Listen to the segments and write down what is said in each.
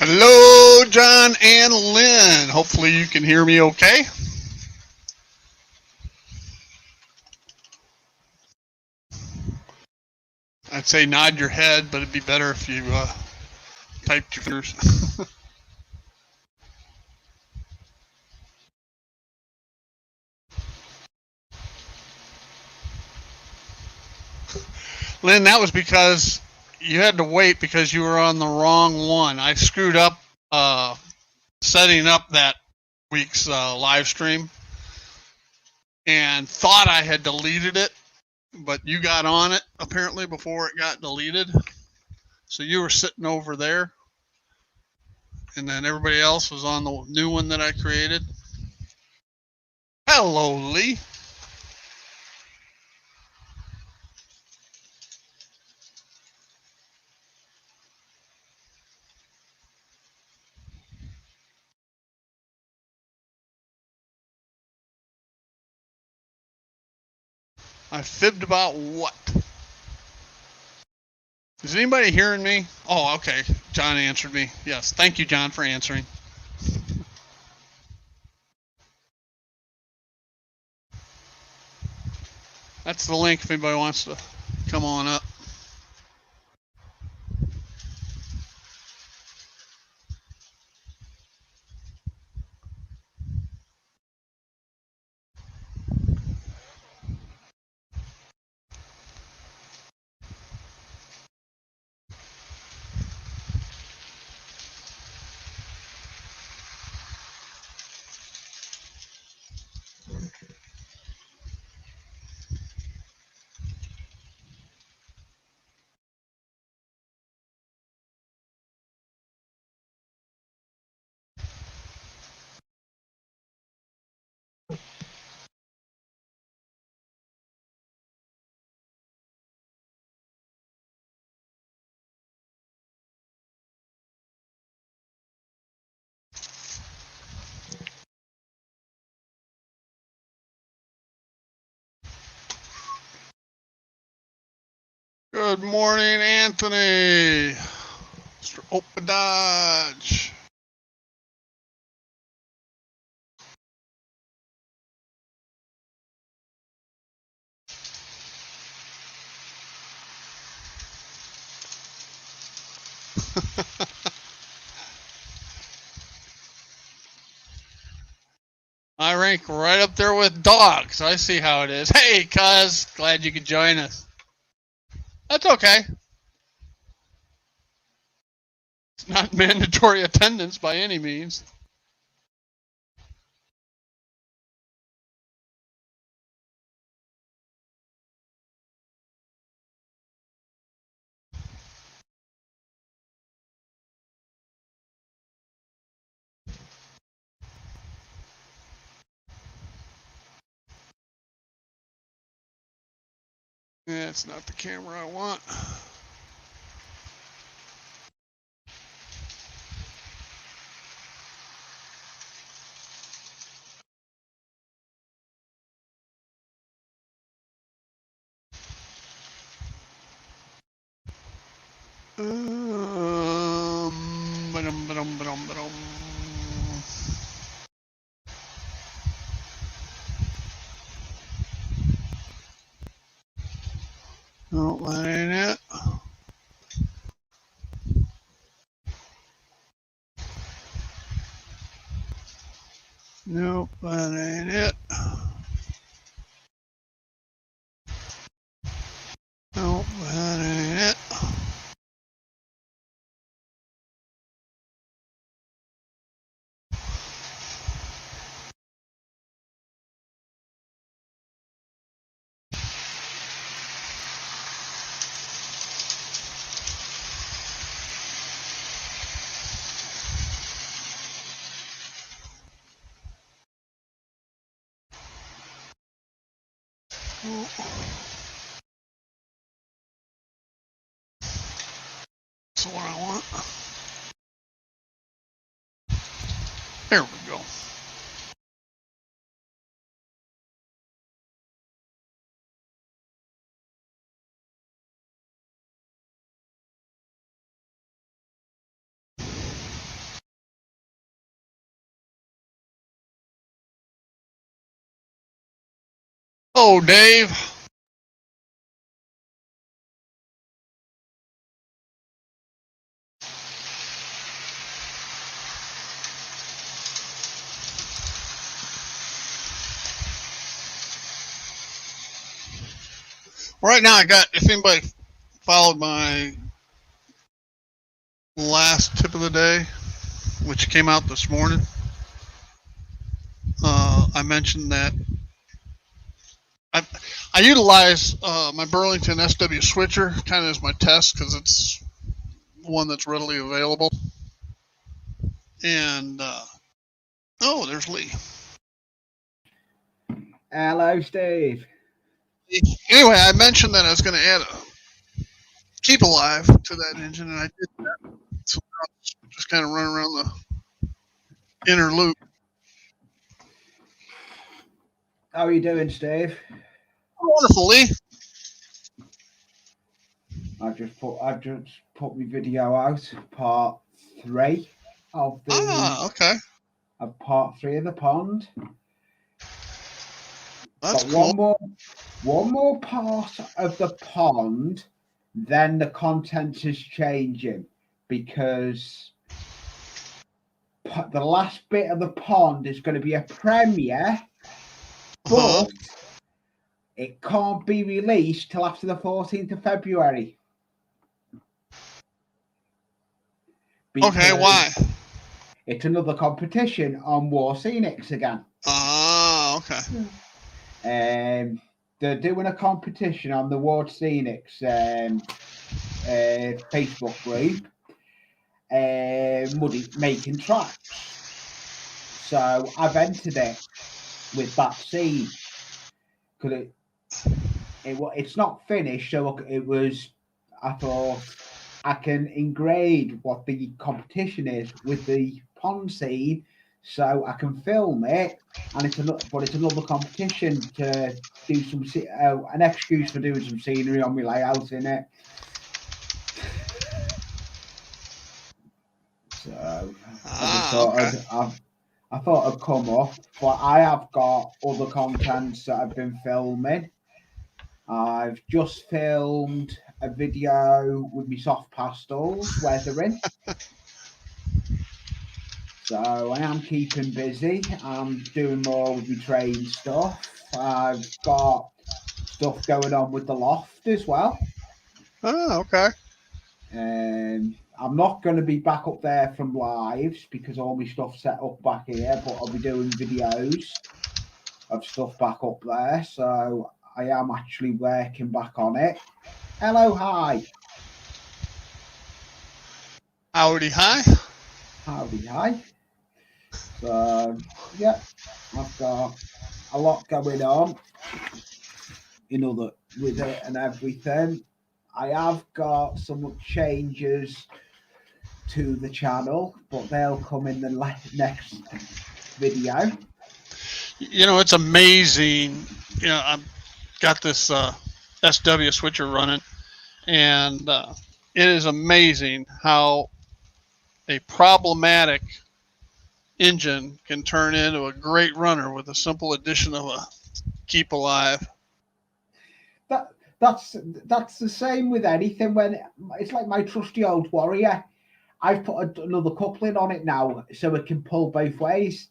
Hello, John and Lynn. Hopefully you can hear me okay. I'd say nod your head, but it'd be better if you typed your fingers. Lynn, that was because you had to wait because you were on the wrong one. I screwed up setting up that week's live stream and thought I had deleted it, but you got on it apparently before it got deleted. So you were sitting over there, and then everybody else was on the new one that I created. Hello, Lee. I fibbed about what? Is anybody hearing me? Oh, okay. John answered me. Yes. Thank you, John, for answering. That's the link if anybody wants to come on up. Good morning, Anthony. Mr. Open Dodge. I rank right up there with dogs. I see how it is. Hey, cuz, glad you could join us. That's okay. It's not mandatory attendance by any means. Yeah, it's not the camera I want. Ba-dum. No, that ain't it. Nope, that ain't it. Nope, that ain't it. That's what I want. There we go. Oh, Dave. Right now, I got, if anybody followed my last tip of the day, which came out this morning, I mentioned that I, I utilize my Burlington SW switcher kind of as my test because it's one that's readily available. And, oh, there's Lee. Hello, Steve. Anyway, I mentioned that I was going to add a keep alive to that engine, and I did that. So now it's just kind of run around the inner loop. How are you doing, Steve? Wonderful, Lee. I've just put my video out, part 3 of Okay. part 3 of the pond. That's But cool. one more part of the pond, then the content is changing because the last bit of the pond is going to be a premiere, but it can't be released till after the 14th of February. Okay, why? It's another competition on War Scenics again. Okay. They're doing a competition on the War Scenics Facebook group, making tracks. So I've entered it with that scene because it's not finished. So I thought I can engrade what the competition is with the pond scene, so I can film it. And it's another competition to do an excuse for doing some scenery on my layout in it. So I thought I'd come up, but I have got other contents that I've been filming. I've just filmed a video with my soft pastels weathering. So I am keeping busy. I'm doing more with my train stuff. I've got stuff going on with the loft as well. Oh, okay. I'm not going to be back up there from lives because all my stuff's set up back here, but I'll be doing videos of stuff back up there. So I am actually working back on it. Hello, hi. Howdy, hi. Howdy, hi. So, yeah, I've got a lot going on, with it and everything. I have got some changes to the channel, but they'll come in the next video. You know, it's amazing. You know, I've got this SW switcher running, and it is amazing how a problematic engine can turn into a great runner with a simple addition of a keep alive. That's the same with anything. When it's like my trusty old Warrior, I've put another coupling on it now so it can pull both ways,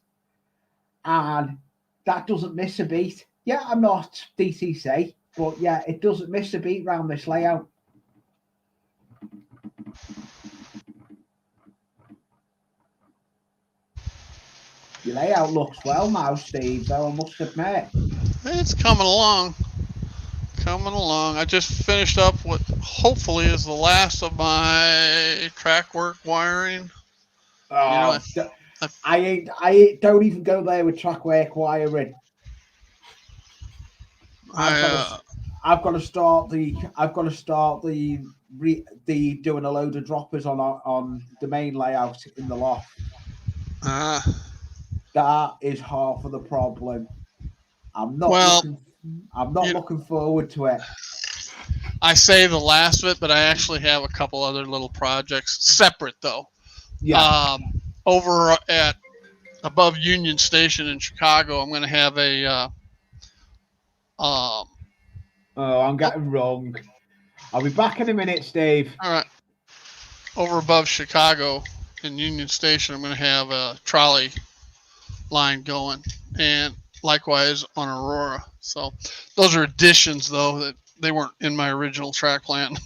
and that doesn't miss a beat. Yeah, I'm not DTC, but yeah, it doesn't miss a beat around this layout. Your layout looks well now, Steve, though, I must admit. It's coming along. Coming along. I just finished up what hopefully is the last of my track work wiring. Oh, you know, I don't even go there with track work wiring. I've got to start the doing a load of droppers on the main layout in the loft. That is half of the problem. I'm not looking forward to it. I say the last of it, but I actually have a couple other little projects separate though. Yeah. Over at above Union Station in Chicago, I'm going to have Um, Oh, I'm getting wrong. I'll be back in a minute, Steve. all right, over above Chicago in Union Station, I'm going to have a trolley line going, and likewise on Aurora. So those are additions, though, that they weren't in my original track plan.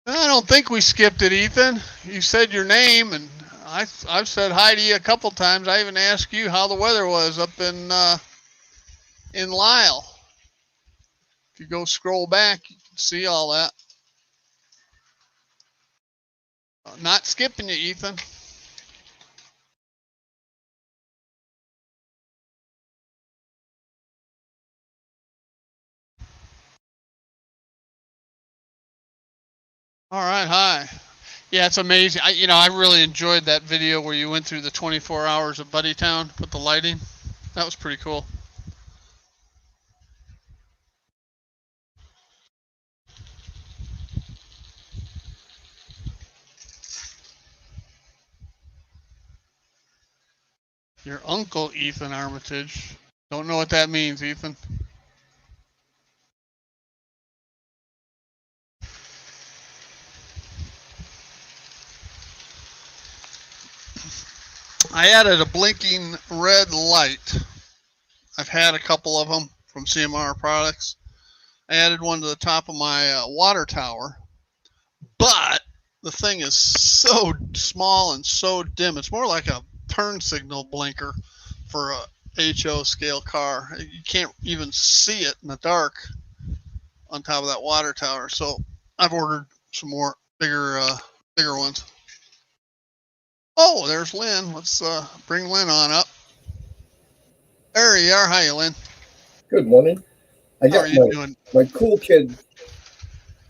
I don't think we skipped it, Ethan. You said your name, and I've said hi to you a couple times. I even asked you how the weather was up in Lyle. If you go scroll back, you can see all that. Not skipping you, Ethan. All right, hi. Yeah, it's amazing. I really enjoyed that video where you went through the 24 hours of Buddytown with the lighting. That was pretty cool. Your uncle, Ethan Armitage. Don't know what that means, Ethan. I added a blinking red light. I've had a couple of them from CMR products. I added one to the top of my water tower, but the thing is so small and so dim. It's more like a turn signal blinker for a HO scale car. You can't even see it in the dark on top of that water tower. So I've ordered some more bigger ones. Oh, there's Lynn. Let's bring Lynn on up. There you are. Hi, Lynn. Good morning. I How got are you doing? my cool kid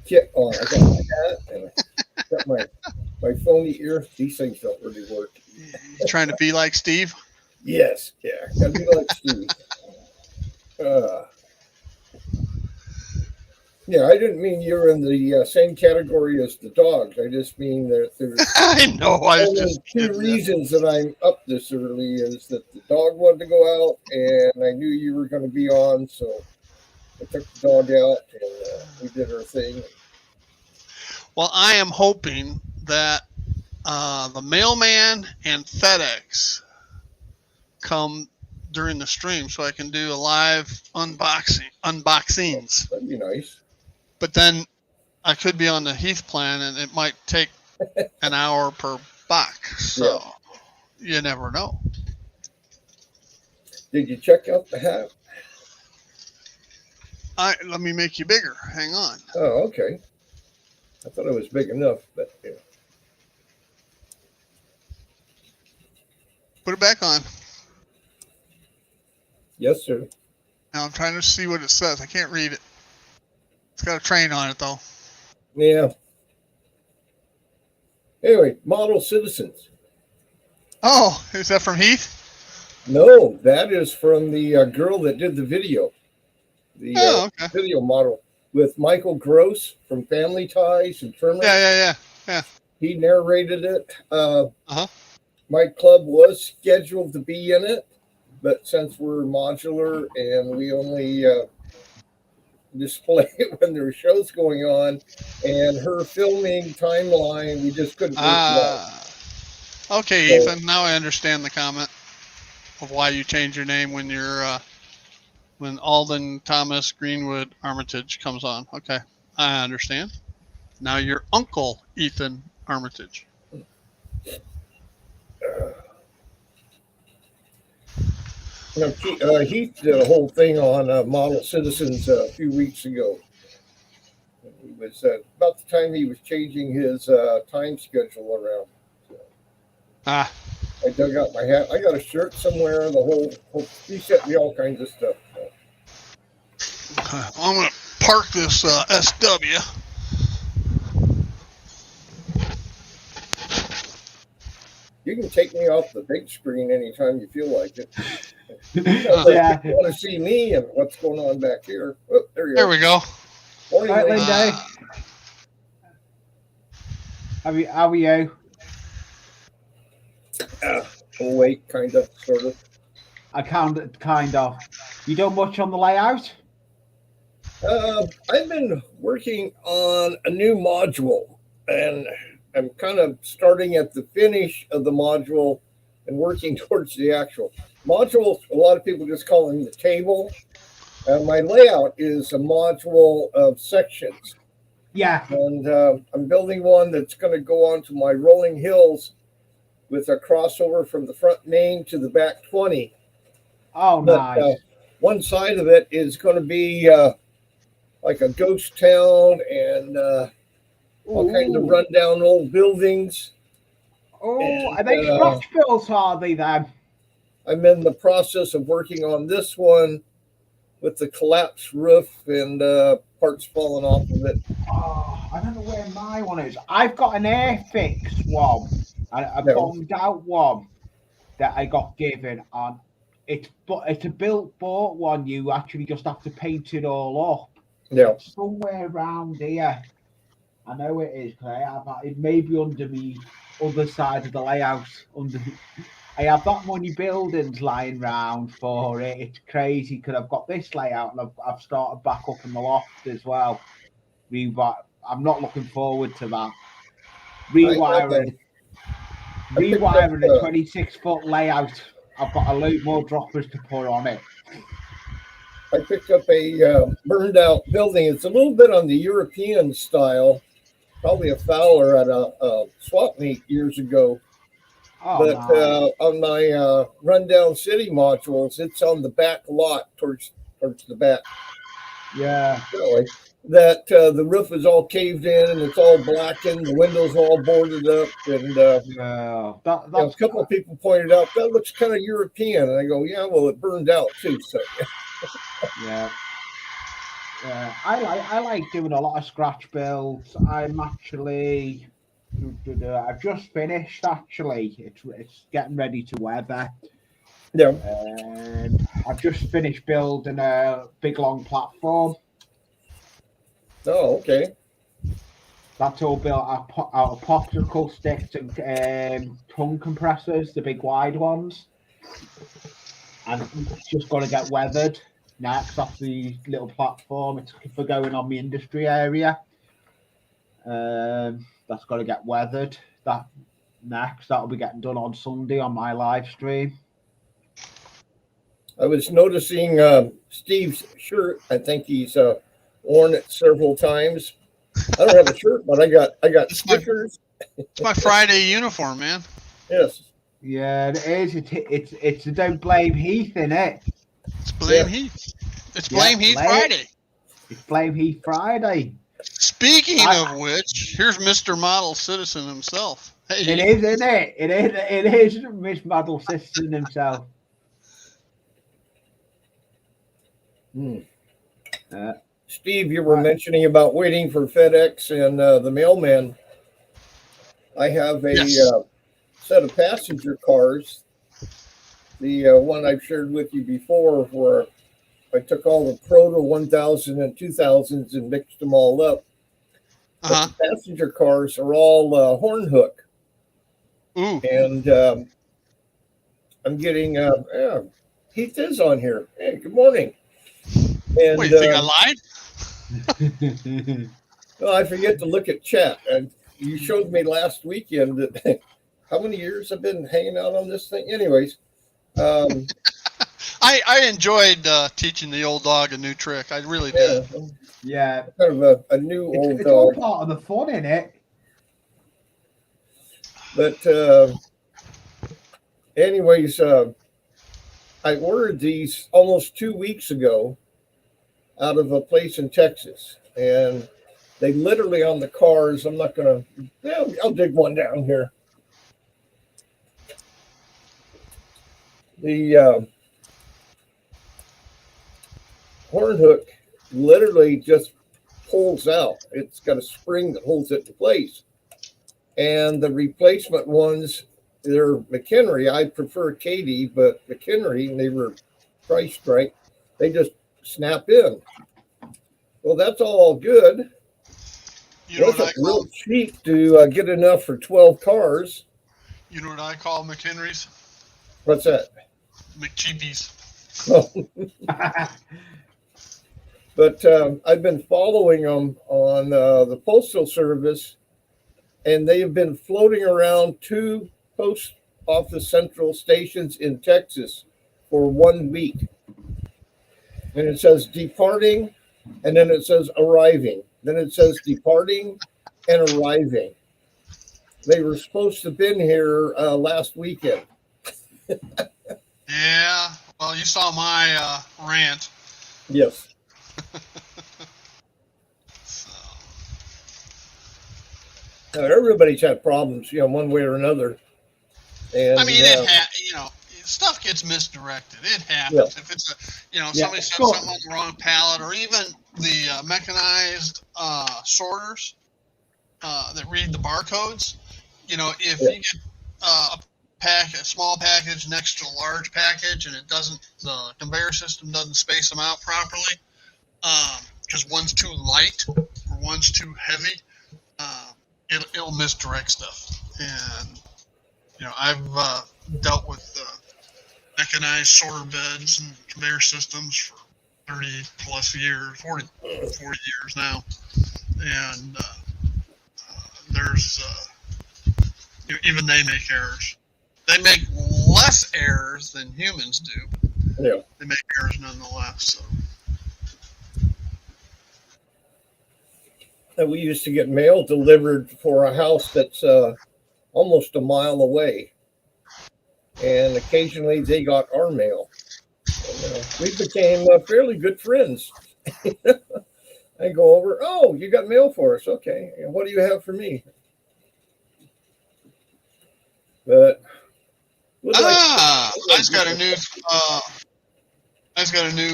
kit on. I got my hat and I got my phony ear. These things don't really work. You trying to be like Steve? Yes, yeah. Gotta be like Steve. Yeah, I didn't mean you're in the same category as the dogs. I just mean that there's I know. I was only just two kidding. reasons that I'm up this early is that the dog wanted to go out and I knew you were going to be on, so I took the dog out and we did our thing. Well, I am hoping that the mailman and FedEx come during the stream so I can do a live unboxings. That'd be nice. But then I could be on the Heath plan and it might take an hour per box. So you never know. Did you check out the hat? Let me make you bigger. Hang on. Oh, okay. I thought it was big enough, but yeah. Put it back on. Yes, sir. Now I'm trying to see what it says. I can't read it. It's got a train on it, though. Yeah. Anyway, Model Citizens. Oh, is that from Heath? No, that is from the girl that did the video. The okay. video model with Michael Gross from Family Ties and Terminal. Yeah. He narrated it. Uh-huh. My club was scheduled to be in it, but since we're modular and we only display it when there are shows going on, and her filming timeline, we just couldn't work it out. Okay, so, Ethan. Now I understand the comment of why you change your name when you're when Alden Thomas Greenwood Armitage comes on. Okay, I understand. Now you're Uncle Ethan Armitage. Heath did a whole thing on Model Citizens a few weeks ago. It was about the time he was changing his time schedule around. So I dug out my hat. I got a shirt somewhere. He sent me all kinds of stuff. So. I'm going to park this SW. You can take me off the big screen anytime you feel like it. Yeah. You want to see me and what's going on back here. Oh, there you go. There we go. Morning, right, Linda. How are you? Awake, kind of, sort of. I kind of. You done much on the layout? I've been working on a new module, and I'm kind of starting at the finish of the module and working towards the actual module. A lot of people just call them the table. My layout is a module of sections. Yeah. And I'm building one that's going to go onto my rolling hills with a crossover from the front main to the back 20. Oh, But nice. one side of it is going to be like a ghost town and all kinds of rundown old buildings. Oh, are they scratch builds, are they then? I'm in the process of working on this one with the collapsed roof and parts falling off of it. Oh, I don't know where my one is. I've got an Airfix one, a bombed out one that I got given on. It's a bought one. You actually just have to paint it all up. Yeah. It's somewhere around here. I know it is because I have it maybe under the other side of the layout. I have that many buildings lying round for it. It's crazy because I've got this layout and I've started back up in the loft as well. I'm not looking forward to that. Rewiring a 26-foot layout. I've got a load more droppers to put on it. I picked up a burned out building. It's a little bit on the European style, probably a Fowler at a swap meet years ago. Oh, but nice. On my rundown city modules, it's on the back lot towards the back. Yeah. Really. That the roof is all caved in and it's all blackened. The windows are all boarded up, and yeah, a couple of people pointed out that looks kind of European, and I go, yeah, well, it burned out too. So yeah. I like doing a lot of scratch builds. I've just finished actually. It's getting ready to weather. Yeah. I've just finished building a big long platform. Oh, okay. That's all built out of popsicle sticks and tongue compressors, the big wide ones. And it's just got to get weathered next off the little platform. It's for going on the industry area. That's got to get weathered. That'll be getting done on Sunday on my live stream. I was noticing Steve's shirt. I think he's worn it several times. I don't have a shirt, but I got stickers. It's my Friday uniform, man. Yes. Yeah, it is. It's don't blame Heath, innit? It's blame Heath. It's blame Heath Friday. It's blame Heath Friday. Speaking of which, here's Mr. Model Citizen himself. Hey, it is, isn't it? It is Mr. Model Citizen himself. Steve, you were mentioning about waiting for FedEx and the mailman. I have a set of passenger cars. The one I've shared with you before, where I took all the Proto 1000 and 2000s and mixed them all up. The passenger cars are all horn hook. Ooh. And I'm getting, Heath is on here. Hey, good morning. And, wait, you think I lied? Well, I forget to look at chat. And you showed me last weekend that how many years I've been hanging out on this thing. Anyways, I enjoyed teaching the old dog a new trick. I really did. Yeah, kind of a new old it's all part of the fun, in it. But anyways, I ordered these almost 2 weeks ago out of a place in Texas, and they literally on the cars. I'm not gonna. I'll dig one down here. The horn hook literally just pulls out. It's got a spring that holds it in place. And the replacement ones, they're McHenry. I prefer Katie, but McHenry, they were priced right. They just snap in. Well, that's all good. You know it wasn't real cheap to get enough for 12 cars. You know what I call McHenry's? What's that? McCheapies. But I've been following them on the Postal Service, and they have been floating around 2 post office central stations in Texas for 1 week. And it says departing, and then it says arriving. Then it says departing and arriving. They were supposed to have been here last weekend. Yeah. Well, you saw my rant. Yes. So. Now, everybody's had problems, one way or another. And I mean, stuff gets misdirected. It happens. Yeah. If it's somebody set something on the wrong pallet, or even the mechanized sorters that read the barcodes. If you get a small package next to a large package, and the conveyor system doesn't space them out properly, because one's too light or one's too heavy, it'll misdirect stuff. And I've dealt with mechanized sorter beds and conveyor systems for 30 plus years, 40 years now, and there's even they make errors. They make less errors than humans do, but they make errors nonetheless. So. And we used to get mail delivered for a house that's almost a mile away, and occasionally they got our mail. And, we became fairly good friends. I go over, oh, you got mail for us, okay? And what do you have for me? But I's got a new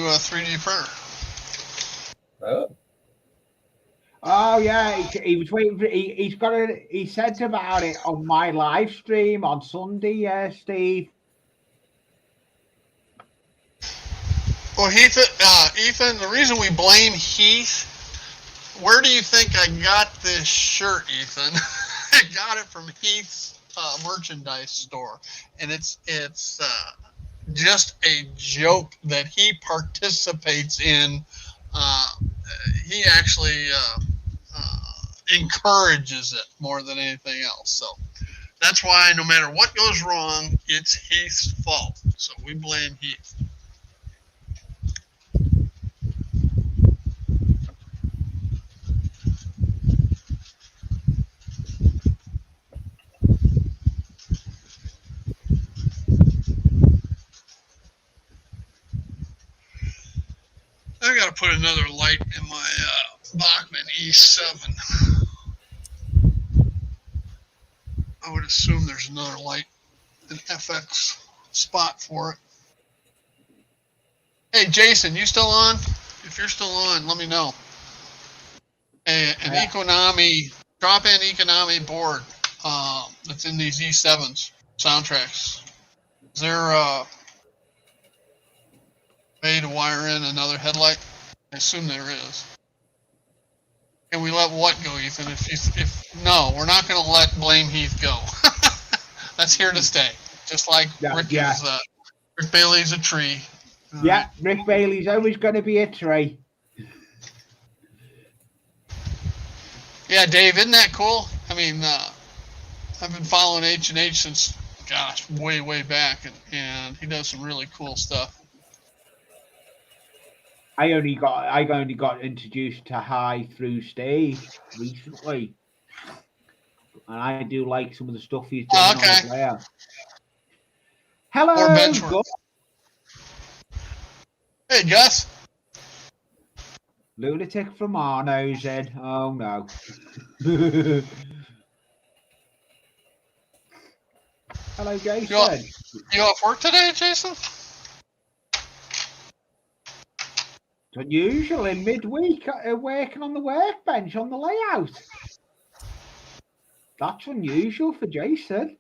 3D printer. Oh yeah, he was waiting for. He said about it on my live stream on Sunday. Yeah, Steve. Well, Ethan, the reason we blame Heath. Where do you think I got this shirt, Ethan? I got it from Heath's merchandise store, and it's just a joke that he participates in. He actually encourages it more than anything else. So that's why no matter what goes wrong, it's Heath's fault. So we blame Heath. I got to put another light in my Bachmann E7. I would assume there's another light, an FX spot for it. Hey, Jason, you still on? If you're still on, let me know. An Econami, drop-in Econami board that's in these E7s soundtracks. Is there a way to wire in another headlight? I assume there is. Can we let what go, Ethan? If no, we're not going to let blame Heath go. That's here to stay. Just like Rick Bailey's a tree. Yeah, Rick Bailey's always going to be a tree. Yeah, Dave, isn't that cool? I mean, I've been following H&H since, gosh, way back, and he does some really cool stuff. I only got introduced to High through Steve recently, and I do like some of the stuff he's doing on the player. Hello, Gus. Hey, Gus. Lunatic from Arno said, "Oh no." Hello, Jason. You off work today, Jason? It's unusual in midweek working on the workbench on the layout. That's unusual for Jason.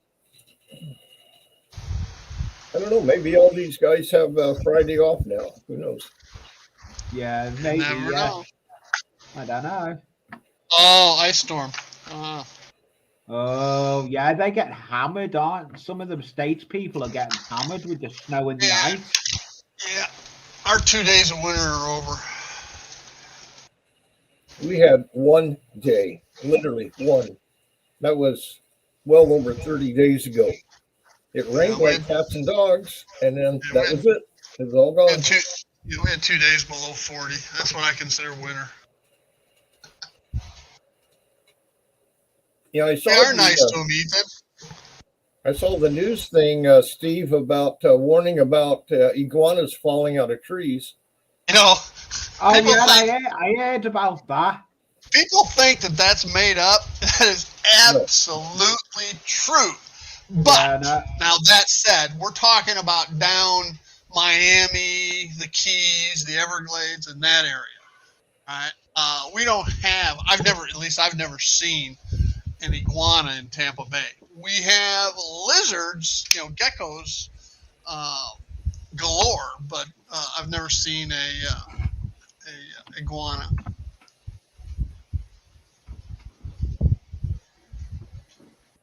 I don't know. Maybe all these guys have Friday off now. Who knows? Yeah, maybe. Never know. I don't know. Oh, ice storm. Oh, yeah, they get hammered, aren't some of the States people are getting hammered with the snow and the ice? Yeah. Our 2 days of winter are over. We had one day, literally one. That was well over 30 days ago. It rained like cats and dogs, and then that was it. It was all gone. We had 2 days below 40. That's what I consider winter. Yeah, I saw they are nice to them, Ethan. I saw the news thing, Steve, about warning about iguanas falling out of trees. You know, oh yeah, I heard about that. People think that that's made up. That is absolutely true. But now that said, we're talking about down Miami, the Keys, the Everglades, and that area. Right? We don't have. I've never seen an iguana in Tampa Bay. We have lizards, geckos, galore, but I've never seen a iguana.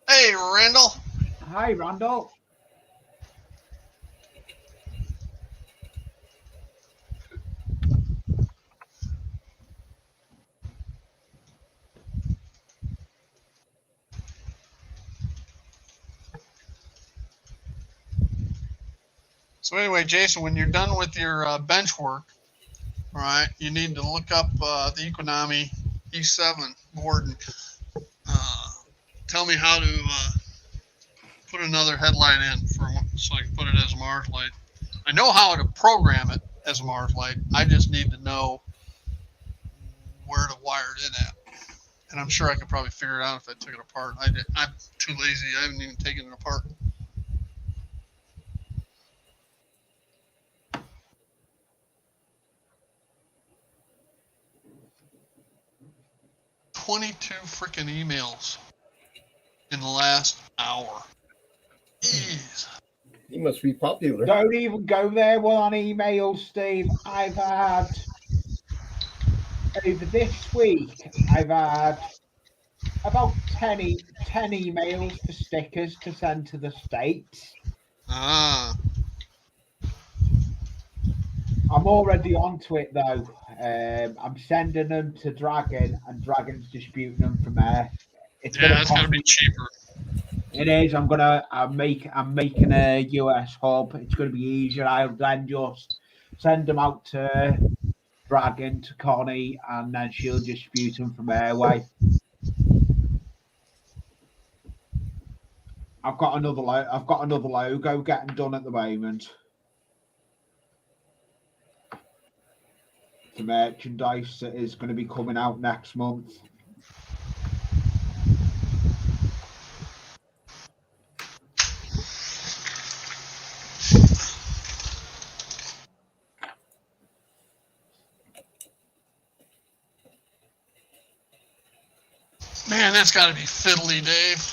Hey, Randall. Hi, Randall. So anyway, Jason, when you're done with your bench work, all right, you need to look up the Economy E7 board and tell me how to put another headlight in so I can put it as a Mars light. I know how to program it as a Mars light. I just need to know where to wire it in at. And I'm sure I could probably figure it out if I took it apart. I'm too lazy. I haven't even taken it apart. $22 freaking emails in the last hour. Jeez. He must be popular. Don't even go there on emails, Steve. I've had over this week, I've had about 10 emails for stickers to send to the States. Ah. I'm already onto it though. I'm sending them to Dragon, and Dragon's disputing them from there. It's gotta be cheaper. It is. I'm making a US hub. It's gonna be easier. I'll then just send them out to Dragon, to Connie, and then she'll dispute them from her way. I've got another logo getting done at the moment. The merchandise that is going to be coming out next month. Man, that's got to be fiddly, Dave.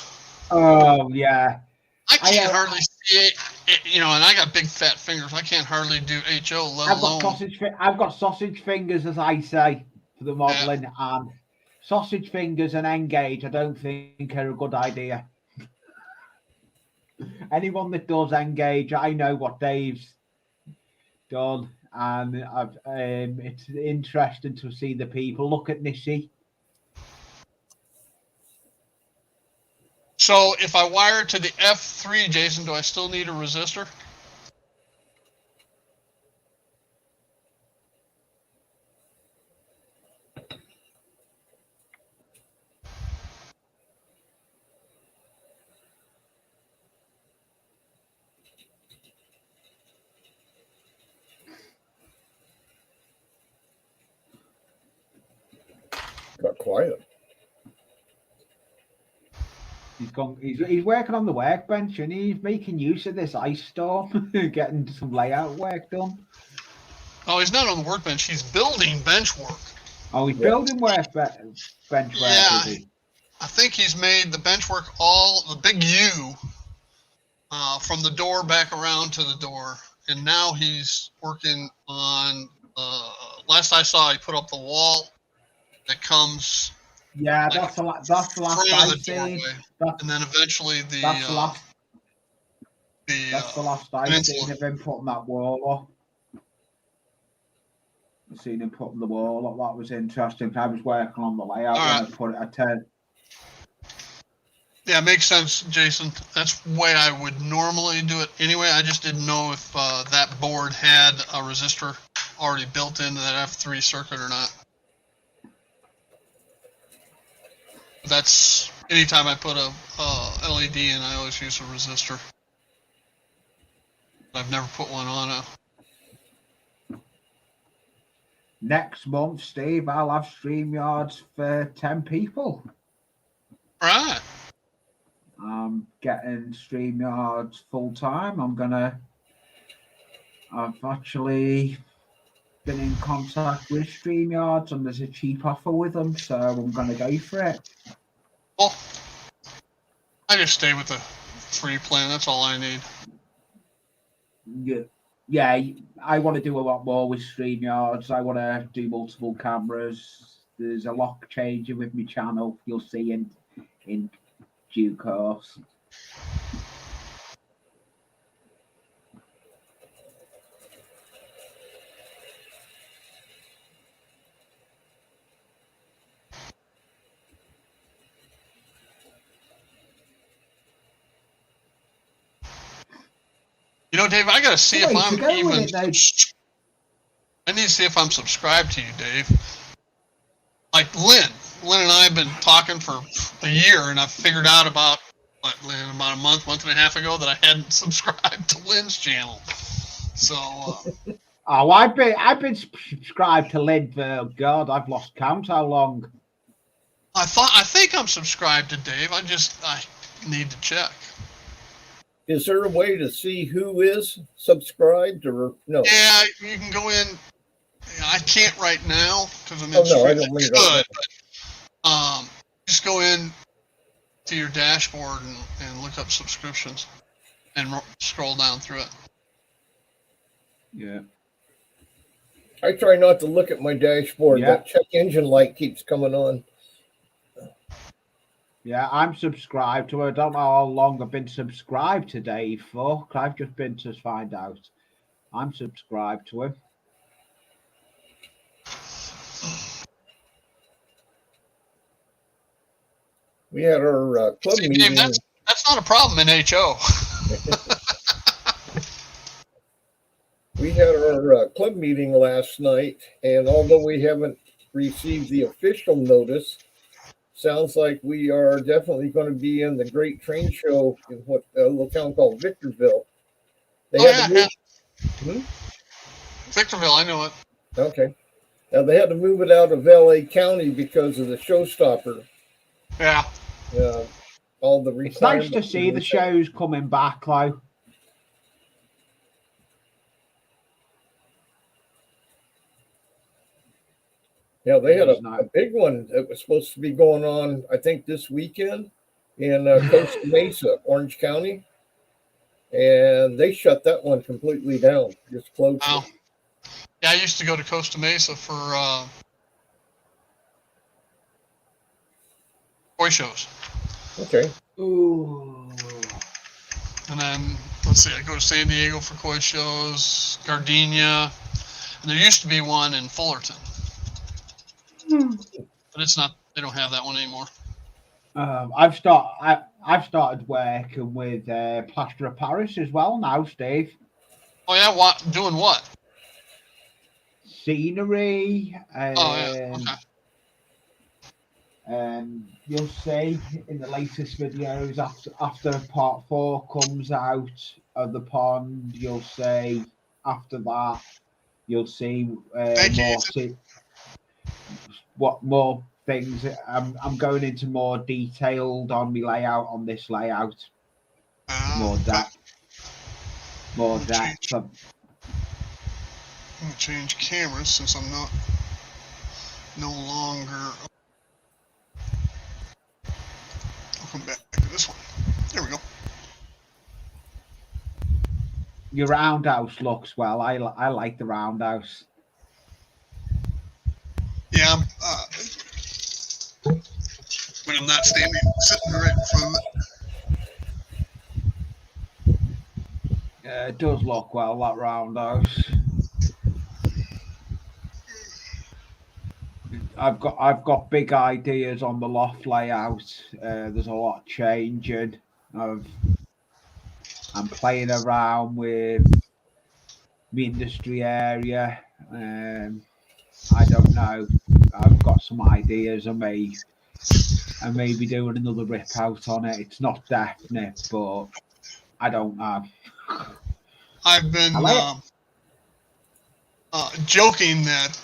Oh yeah. I can't hardly see it, and I got big fat fingers. I can't hardly do HO, let alone. I've got sausage fingers, as I say, for the modelling, and sausage fingers and engage. I don't think are a good idea. Anyone that does engage, I know what Dave's done, and it's interesting to see the people. Look at Nishi. So if I wire it to the F3, Jason, do I still need a resistor? Got quiet. He's working on the workbench, and he's making use of this ice storm, getting some layout work done. Oh, he's not on the workbench. He's building bench work. Oh, he's building bench work. Yeah, I think he's made the bench work the big U from the door back around to the door, and now he's working on. Last I saw, he put up the wall that comes Yeah, like that's the last front of I've the seen. doorway, and then eventually That's the last. That's the last I've peninsula. seen of him putting that wall up. I've seen him putting the wall up. That was interesting. I was working on the layout when I put it. I turned. Yeah, makes sense, Jason. That's the way I would normally do it anyway. I just didn't know if that board had a resistor already built into that F3 circuit or not. That's anytime I put a LED in, I always use a resistor. I've never put one on a. Next month, Steve, I'll have StreamYards for 10 people. Right. I'm getting StreamYards full time. I've actually been in contact with StreamYards and there's a cheap offer with them, so I'm going to go for it. Well, I just stay with the free plan. That's all I need. Yeah, I want to do a lot more with StreamYards. I want to do multiple cameras. There's a lock changing with my channel. You'll see in due course. You know, Dave, I got to see if I'm even. I need to see if I'm subscribed to you, Dave. Like Lynn and I have been talking for a year, and I figured out about a month and a half ago that I hadn't subscribed to Lynn's channel. So. Oh, I've been subscribed to Lynn for I've lost count how long. I think I'm subscribed to Dave. I need to check. Is there a way to see who is subscribed or no? Yeah, you can go in. I can't right now because I'm in. Oh no, I don't mean that. But just go in to your dashboard and look up subscriptions and scroll down through it. Yeah. I try not to look at my dashboard. Yeah. That check engine light keeps coming on. Yeah, I'm subscribed to her. I don't know how long I've been subscribed to Dave for. I've just been to find out. I'm subscribed to him. We had our club meeting. Dave, that's not a problem in HO. We had our club meeting last night, and although we haven't received the official notice, sounds like we are definitely going to be in the great train show in what a little town called Victorville. Victorville, I know it. Okay. Now they had to move it out of LA County because of the showstopper. Yeah. All the it's nice to see the shows coming back, though. Yeah, they had a big one that was supposed to be going on, I think, this weekend in Costa Mesa, Orange County. And they shut that one completely down, just closed it. Yeah, I used to go to Costa Mesa for toy shows. Okay. Ooh. And then, let's see, I go to San Diego for koi shows, Gardenia, and there used to be one in Fullerton. But it's not. They don't have that one anymore. I've started working with Plaster of Paris as well now, Steve. Oh yeah, doing what? Scenery. Okay. You'll see in the latest videos after part 4 comes out of the pond, you'll see after that you'll see more things. I'm going into more detailed on my layout on this layout. More depth. I'm gonna change cameras since I'm no longer. I'll come back to this one. There we go. Your roundhouse looks well. I like the roundhouse. Yeah. when I'm not sitting right in front of it. Yeah, it does look well, that roundhouse. I've got big ideas on the loft layout. There's a lot changing. I'm playing around with the industry area. I don't know. I've got some ideas. I may be doing another rip out on it. It's not definite, but I don't know. I've been joking that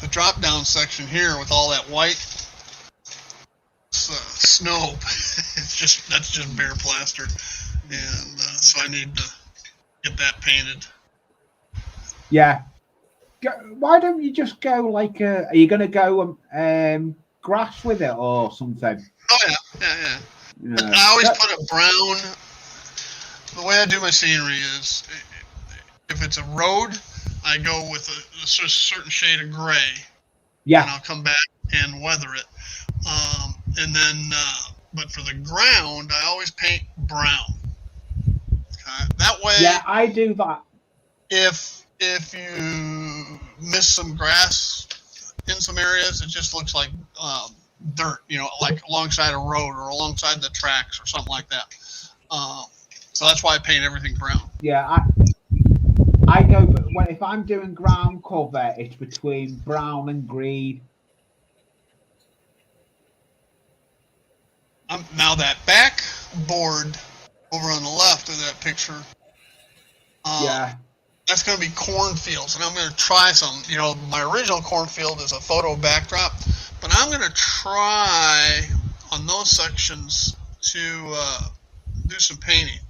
the drop down section here with all that white snow, that's just bare plastered, and so I need to get that painted. Yeah. Why don't you just go like are you going to go grass with it or something? Oh yeah. I always put a brown. The way I do my scenery is, if it's a road, I go with a certain shade of gray. Yeah. And I'll come back and weather it. And then, but for the ground, I always paint brown. Okay? That way. Yeah, I do that. If you miss some grass in some areas, it just looks like dirt, like alongside a road or alongside the tracks or something like that. So that's why I paint everything brown. Yeah, I go if I'm doing ground cover, it's between brown and green. Now that backboard over on the left of that picture, yeah, that's going to be cornfields, and I'm going to try some. My original cornfield is a photo backdrop, but I'm going to try on those sections to do some painting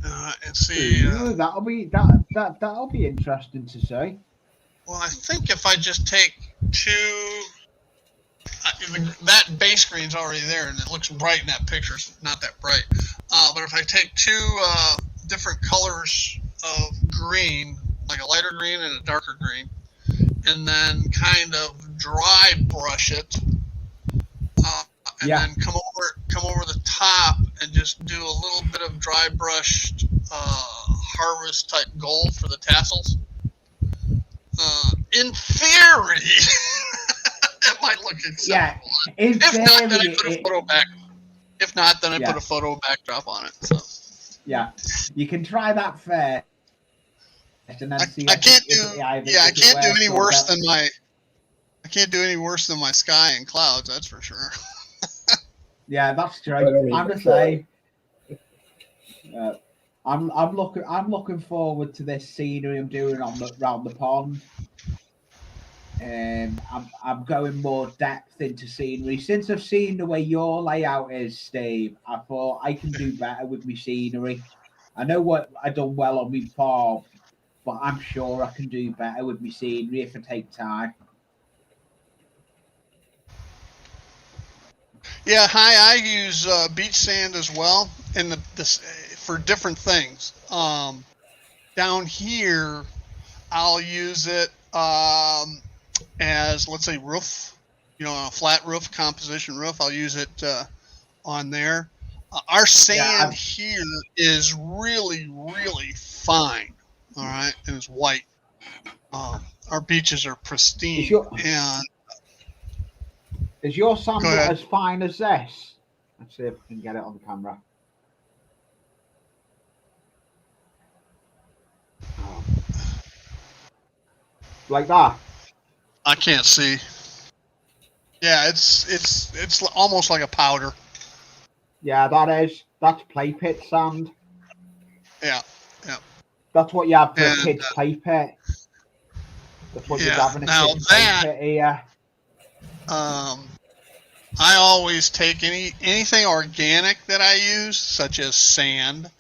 and see. That'll be interesting to see. Well, I think if I just take two. That base screen's already there, and it looks bright in that picture. It's not that bright. But if I take two different colors of green, like a lighter green and a darker green, and then kind of dry brush it, and then come over the top and just do a little bit of dry brushed harvest type gold for the tassels. In theory, it might look acceptable. Yeah, if not, then I put a photo back. If not, then I put a photo backdrop on it. So. Yeah, you can try that first, and then see. I can't do any worse than my. I can't do any worse than my sky and clouds. That's for sure. Yeah, that's true. I'm the same. I'm looking forward to this scenery I'm doing around the pond. I'm going more depth into scenery. Since I've seen the way your layout is, Steve, I thought I can do better with my scenery. I know what I done well on my farm, but I'm sure I can do better with my scenery if I take time. Yeah, I use beach sand as well, and for different things. Down here, I'll use it as, let's say, roof. A flat roof, composition roof. I'll use it on there. Our sand here is really, really fine. All right, and it's white. Our beaches are pristine. Is your sand as fine as this? Let's see if we can get it on the camera. Like that? I can't see. Yeah, it's almost like a powder. Yeah, that's play pit sand. Yeah. That's what you have for a kid's play pit. That's what you're having a kid's play pit here. I always take anything organic that I use, such as sand,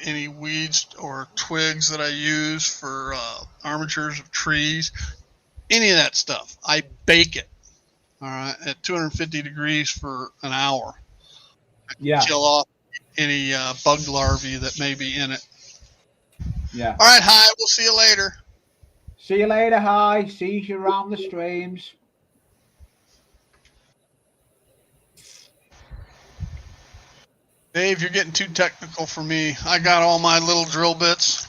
any weeds or twigs that I use for armatures of trees, any of that stuff. I bake it, all right, at 250 degrees for an hour. Yeah. Kill off any bug larvae that may be in it. Yeah. All right, hi. We'll see you later. See you later, hi. See you around the streams. Dave, you're getting too technical for me. I got all my little drill bits.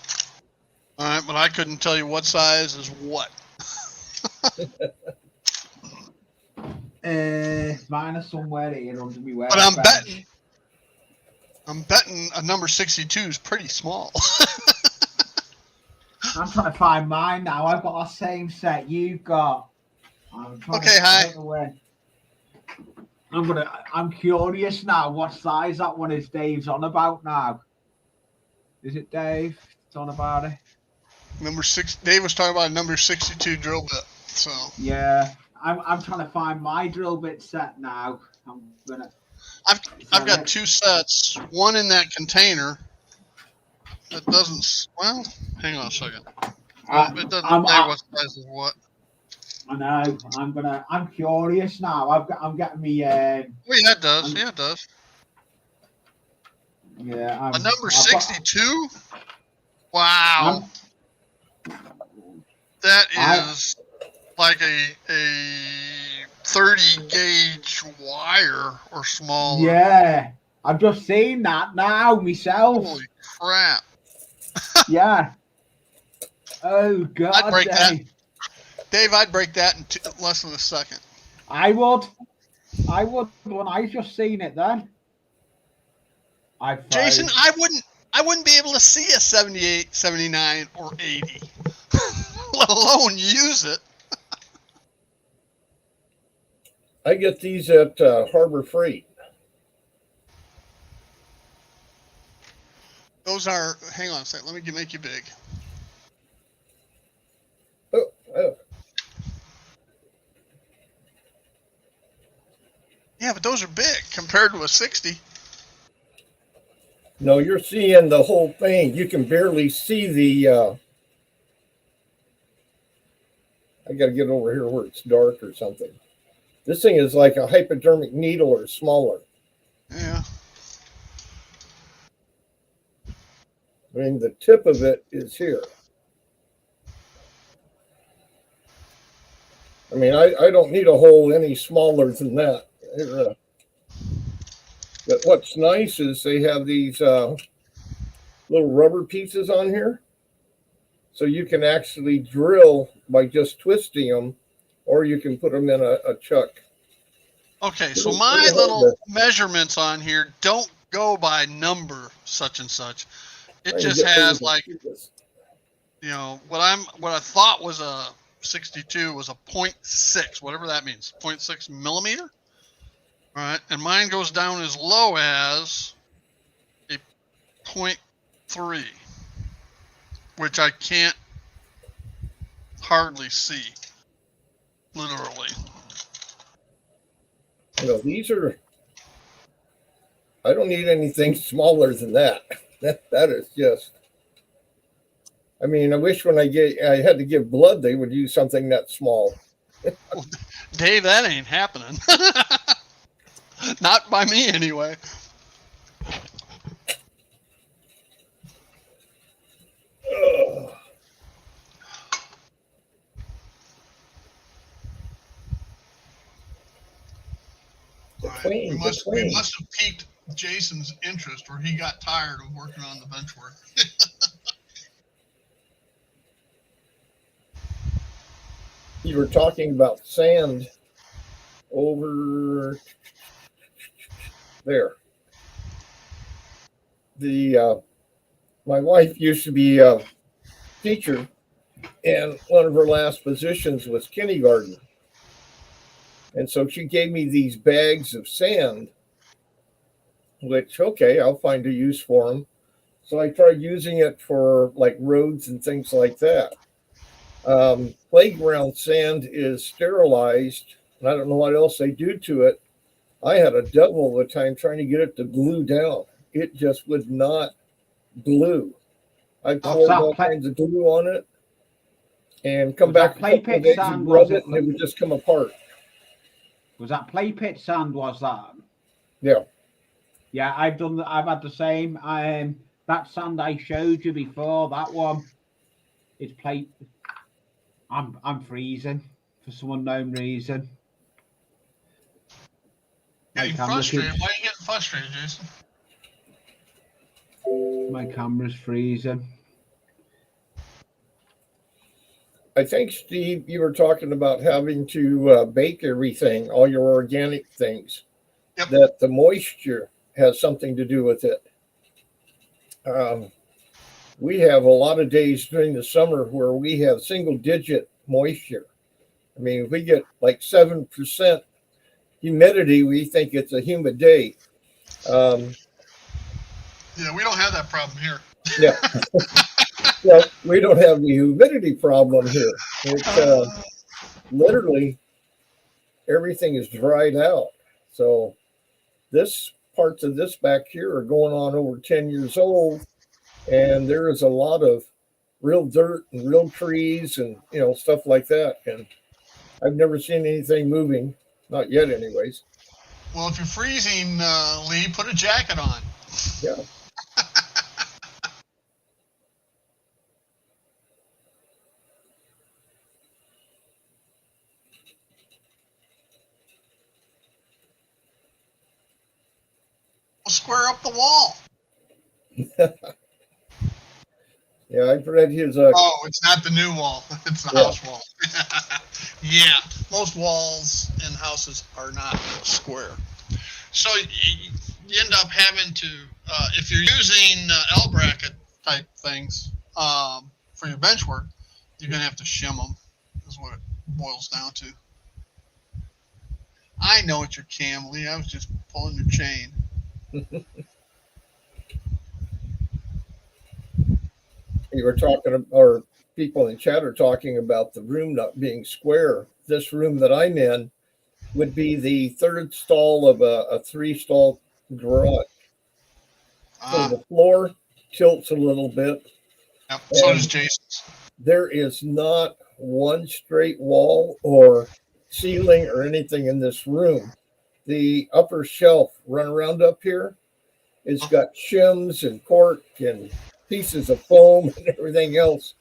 All right, but I couldn't tell you what size is what. Mine are somewhere here under me. But I'm betting a number 62 is pretty small. I'm trying to find mine now. I've got the same set you've got. Okay, hi. I'm curious now what size that one is Dave's on about now. Is it Dave? It's on about it. Number 6. Dave was talking about a number 62 drill bit. So yeah, I'm trying to find my drill bit set now. I've got 2 sets. One in that container that doesn't. Well, hang on a second. It doesn't say what size is what. I know. I'm curious now. I'm getting me. Well, yeah, it does. Yeah, it does. Yeah. A number 62. Wow. That is like a 30 gauge wire or smaller. Yeah, I've just seen that now myself. Holy crap! Yeah. Oh God, I'd break that. Dave, I'd break that in less than a second. I would when I just seen it then. Jason, I wouldn't be able to see a 78, 79, or 80, let alone use it. I get these at Harbor Freight. Those are. Hang on a second. Let me make you big. Oh. Yeah, but those are big compared to a 60. No, you're seeing the whole thing. You can barely see the. I got to get over here where it's dark or something. This thing is like a hypodermic needle or smaller. Yeah. I mean, the tip of it is here. I mean, I don't need a hole any smaller than that. But what's nice is they have these little rubber pieces on here. So you can actually drill by just twisting them, or you can put them in a chuck. Okay, so my little measurements on here don't go by number such and such. It just has like, what I thought was a 62 was a 0.6, whatever that means, 0.6 millimeter. All right, and mine goes down as low as a 0.3, which I can't hardly see, literally. These are. I don't need anything smaller than that. That is just. I mean, I wish when I had to give blood, they would use something that small. Well, Dave, that ain't happening. Not by me, anyway. We must have piqued Jason's interest, or he got tired of working on the bench work. You were talking about sand over there. My wife used to be a teacher, and one of her last positions was kindergarten. And so she gave me these bags of sand, which, okay, I'll find a use for them. So I tried using it for like roads and things like that. Playground sand is sterilized, and I don't know what else they do to it. I had a devil of a time trying to get it to glue down. It just would not glue. I poured all kinds of glue on it and come back a couple of days and rub it, and it would just come apart. Was that play pit sand? Was that? Yeah. Yeah, I've had the same. That sand I showed you before, that one, is play. I'm freezing for some unknown reason. Getting frustrated. Why are you getting frustrated, Jason? My camera's freezing. I think, Steve, you were talking about having to bake everything, all your organic things. Yep. That the moisture has something to do with it. We have a lot of days during the summer where we have single-digit moisture. I mean, if we get like 7% humidity, we think it's a humid day. Yeah, we don't have that problem here. Yeah. Well, we don't have the humidity problem here. It's literally everything is dried out. So this parts of this back here are going on over 10 years old, and there is a lot of real dirt and real trees and stuff like that. And I've never seen anything moving, not yet, anyways. Well, if you're freezing, Lee, put a jacket on. Yeah. We'll square up the wall. Yeah, I've read his. Oh, it's not the new wall. It's the house wall. Yeah, most walls in houses are not square. So you end up having to, if you're using L bracket type things for your bench work, you're going to have to shim them, is what it boils down to. I know it's your cam, Lee. I was just pulling your chain. You were talking, or people in chat are talking about the room not being square. This room that I'm in would be the third stall of a 3-stall garage. So the floor tilts a little bit. Yep, so does Jason's. There is not one straight wall or ceiling or anything in this room. The upper shelf run around up here, it's got shims and cork and pieces of foam and everything else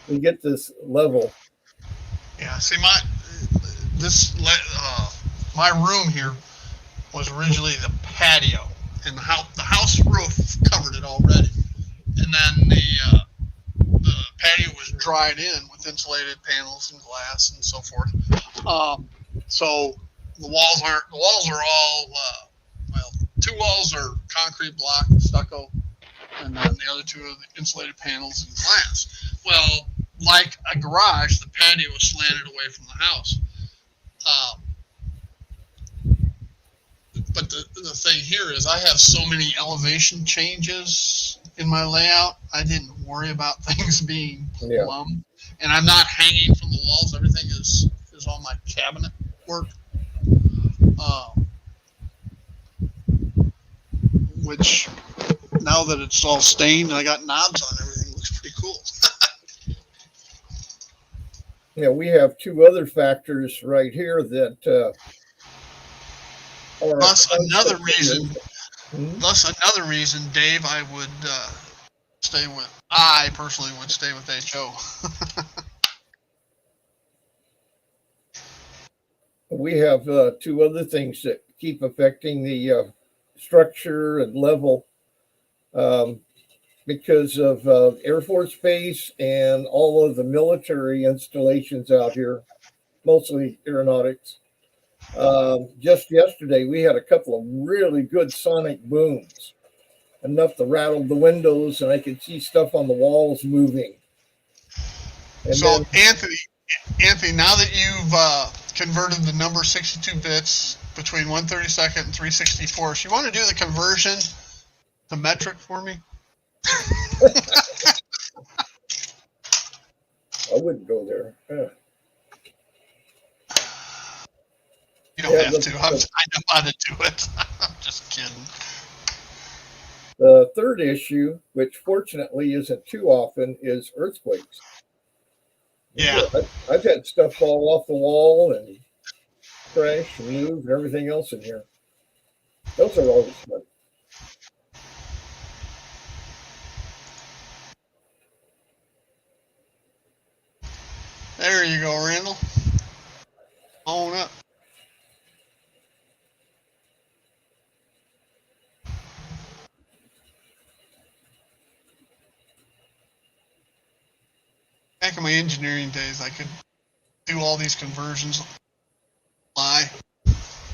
to get this level. Yeah, see, my room here was originally the patio, and the house roof covered it already, and then the patio was dried in with insulated panels and glass and so forth. So the walls are all well, 2 walls are concrete block stucco, and then the other 2 are the insulated panels and glass. Well, like a garage, the patio is slanted away from the house. But the thing here is I have so many elevation changes in my layout, I didn't worry about things being plumb. And I'm not hanging from the walls. Everything is on my cabinet work. Which, now that it's all stained and I got knobs on everything, looks pretty cool. Yeah, we have 2 other factors right here that are. Thus another reason, Dave, I personally would stay with HO. We have 2 other things that keep affecting the structure and level because of Air Force Base and all of the military installations out here, mostly aeronautics. Just yesterday, we had a couple of really good sonic booms, enough to rattle the windows, and I could see stuff on the walls moving. And so, then, Anthony, now that you've converted the number 62 bits between 132nd and 364th, you want to do the conversion to metric for me? I wouldn't go there. Yeah. You don't have to. I know how to do it. I'm just kidding. The third issue, which fortunately isn't too often, is earthquakes. Yeah. I've had stuff fall off the wall and crash and move and everything else in here. Those are always fun. There you go, Randall. Own up. Back in my engineering days, I could do all these conversions live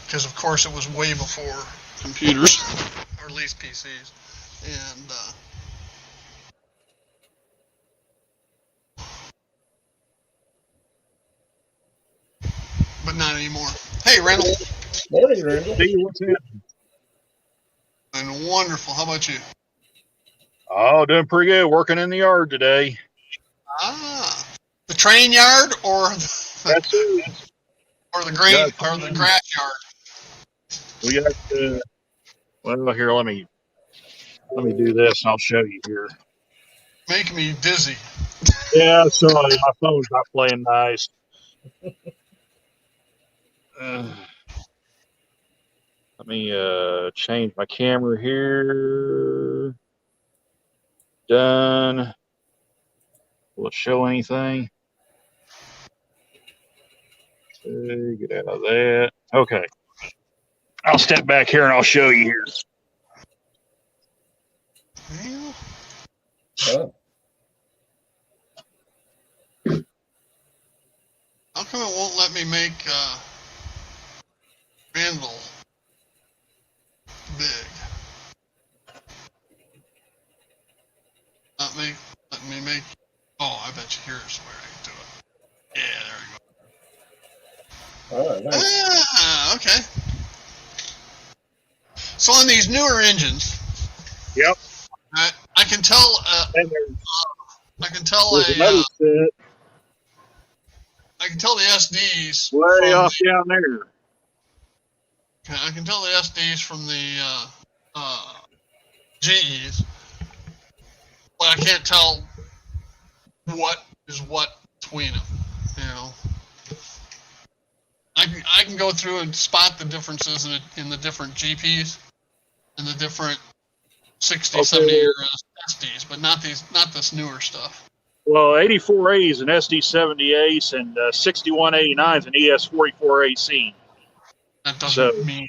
because, of course, it was way before computers, or at least PCs, and but not anymore. Hey, Randall. Morning, Randall. Hey, what's happening? And wonderful. How about you? Oh, doing pretty good. Working in the yard today. Ah, the train yard or That's it. or the grain or the grass yard. We got. Well, here, let me do this, and I'll show you here. Make me dizzy. Yeah, sorry, my phone's not playing nice. Let me change my camera here. Done. Will it show anything? Okay, get out of that. Okay. I'll step back here and I'll show you here. Oh. How come it won't let me make Randall big? Let me make. Oh, I bet you here's where I can do it. Yeah, there we go. Oh, nice. Ah, okay. So on these newer engines, Yep. I can tell. And I can tell there's another set I can tell the SDs. way off down there. I can tell the SDs from the GEs, but I can't tell what is what between them. You know, I can go through and spot the differences in the different GPs and the different 60, 70 era SDs, but not this newer stuff. Well, 84A is an SD70 Ace, and 6189 is an ES44 AC. That doesn't mean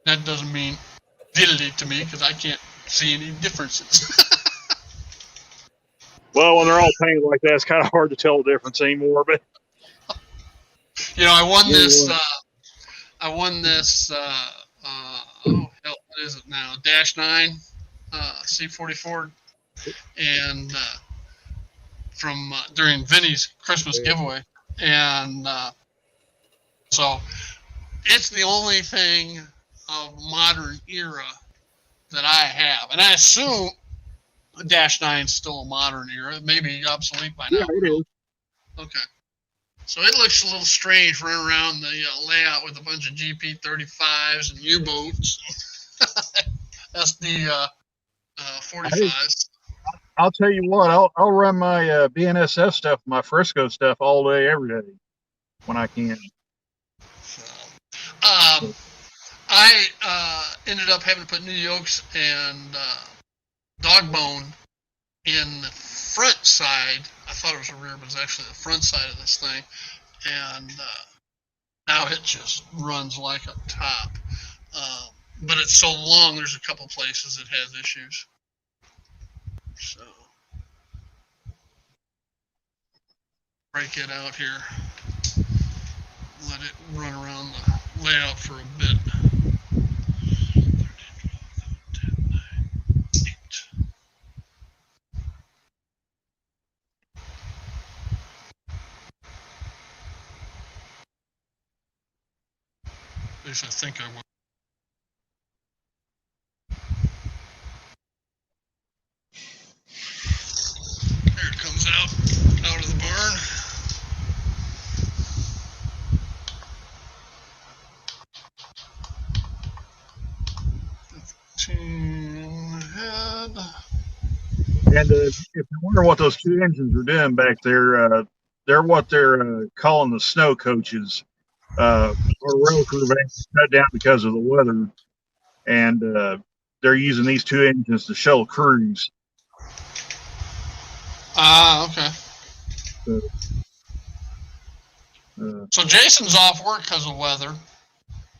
diddly to me because I can't see any differences. Well, when they're all painted like that, it's kind of hard to tell the difference anymore. But you know, I won this. Oh hell, what is it now? -9 C44, and from during Vinny's Christmas giveaway, and so it's the only thing of modern era that I have, and I assume the -9 is still a modern era. It may be obsolete by now. yeah, it is. Okay. So it looks a little strange running around the layout with a bunch of GP35s and U-boats. That's the 45s. I'll tell you what, I'll run my BNSF stuff, my Frisco stuff all day, every day when I can. So, I ended up having to put new yokes and dog bone in the front side. I thought it was the rear, but it's actually the front side of this thing. And now it just runs like a top. But it's so long, there's a couple places it has issues. So, break it out here. Let it run around the layout for a bit. 10, 9, 8. At least I think I will. There it comes out of the barn. Head. And if you wonder what those two engines are doing back there, they're what they're calling the snow coaches. Our rail crew shut down because of the weather, and they're using these two engines to shuttle crews. Okay. So Jason's off work because of weather,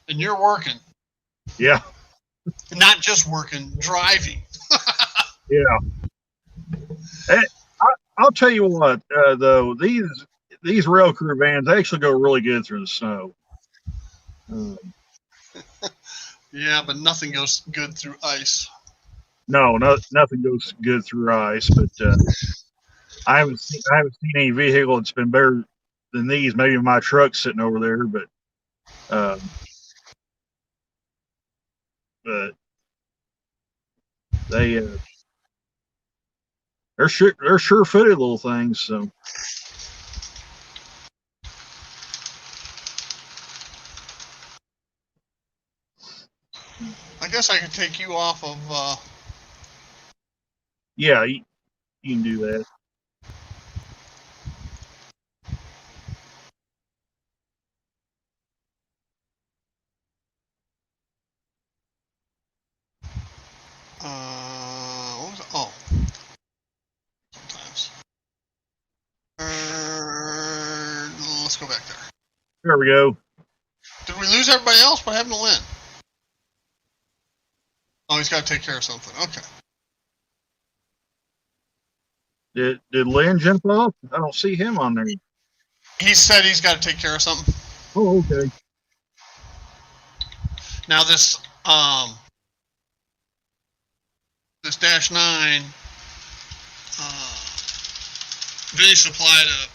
and you're working. Yeah. Not just working, driving. Yeah. Hey, I'll tell you what, though, these rail crew vans actually go really good through the snow. Yeah, but nothing goes good through ice. No, nothing goes good through ice. But I haven't seen any vehicle that's been better than these. Maybe my truck's sitting over there, but they're sure-footed little things. So. I guess I could take you off of. Yeah, you can do that. What was it? Oh, sometimes. Let's go back there. There we go. Did we lose everybody else? What happened to Lynn? Oh, he's got to take care of something. Okay. Did Lynn jump off? I don't see him on there. He said he's got to take care of something. Oh, okay. Now this Dash 9, Vinny supplied a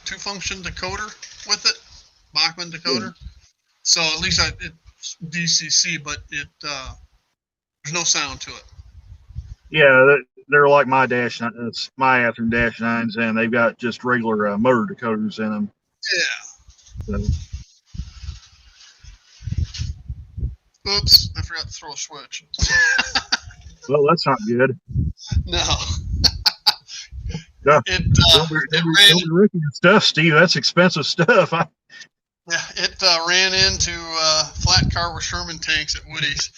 2-function decoder with it, Bachman decoder. So at least it's DCC, but there's no sound to it. Yeah, they're like my Dash 9. It's my Athearn Dash 9s, and they've got just regular motor decoders in them. Yeah. So. Oops, I forgot to throw a switch. Well, that's not good. No. Don't It be ripping stuff, Steve. That's expensive stuff. it ran into a flat car with Sherman tanks at Woody's.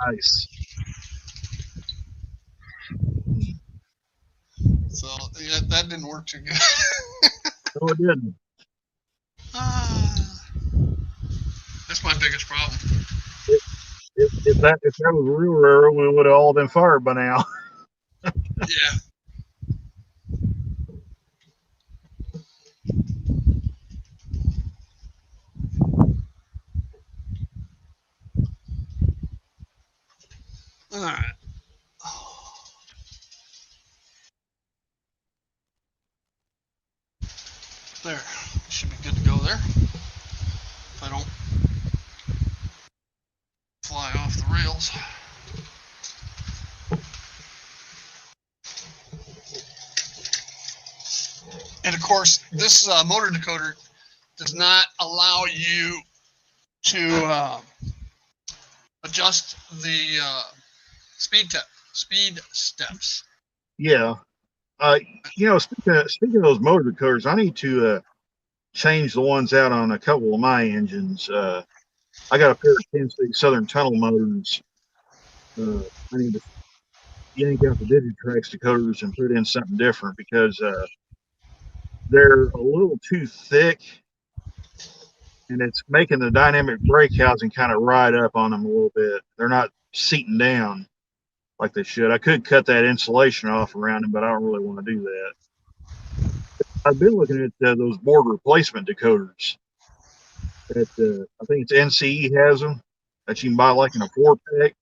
Nice. So yeah, that didn't work too good. No, it didn't. That's my biggest problem. If that was real railroad, we would have all been fired by now. Yeah. All right. There. Should be good to go there. If I don't fly off the rails. And of course, this motor decoder does not allow you to adjust the speed steps. Yeah. Speaking of those motor decoders, I need to change the ones out on a couple of my engines. I got a pair of Tennessee Southern Tunnel motors. I need to yank out the Digitrax decoders and put in something different because they're a little too thick, and it's making the dynamic brake housing kind of ride up on them a little bit. They're not seating down like they should. I could cut that insulation off around them, but I don't really want to do that. I've been looking at those board replacement decoders. That I think it's NCE has them that you can buy like in a 4-pack.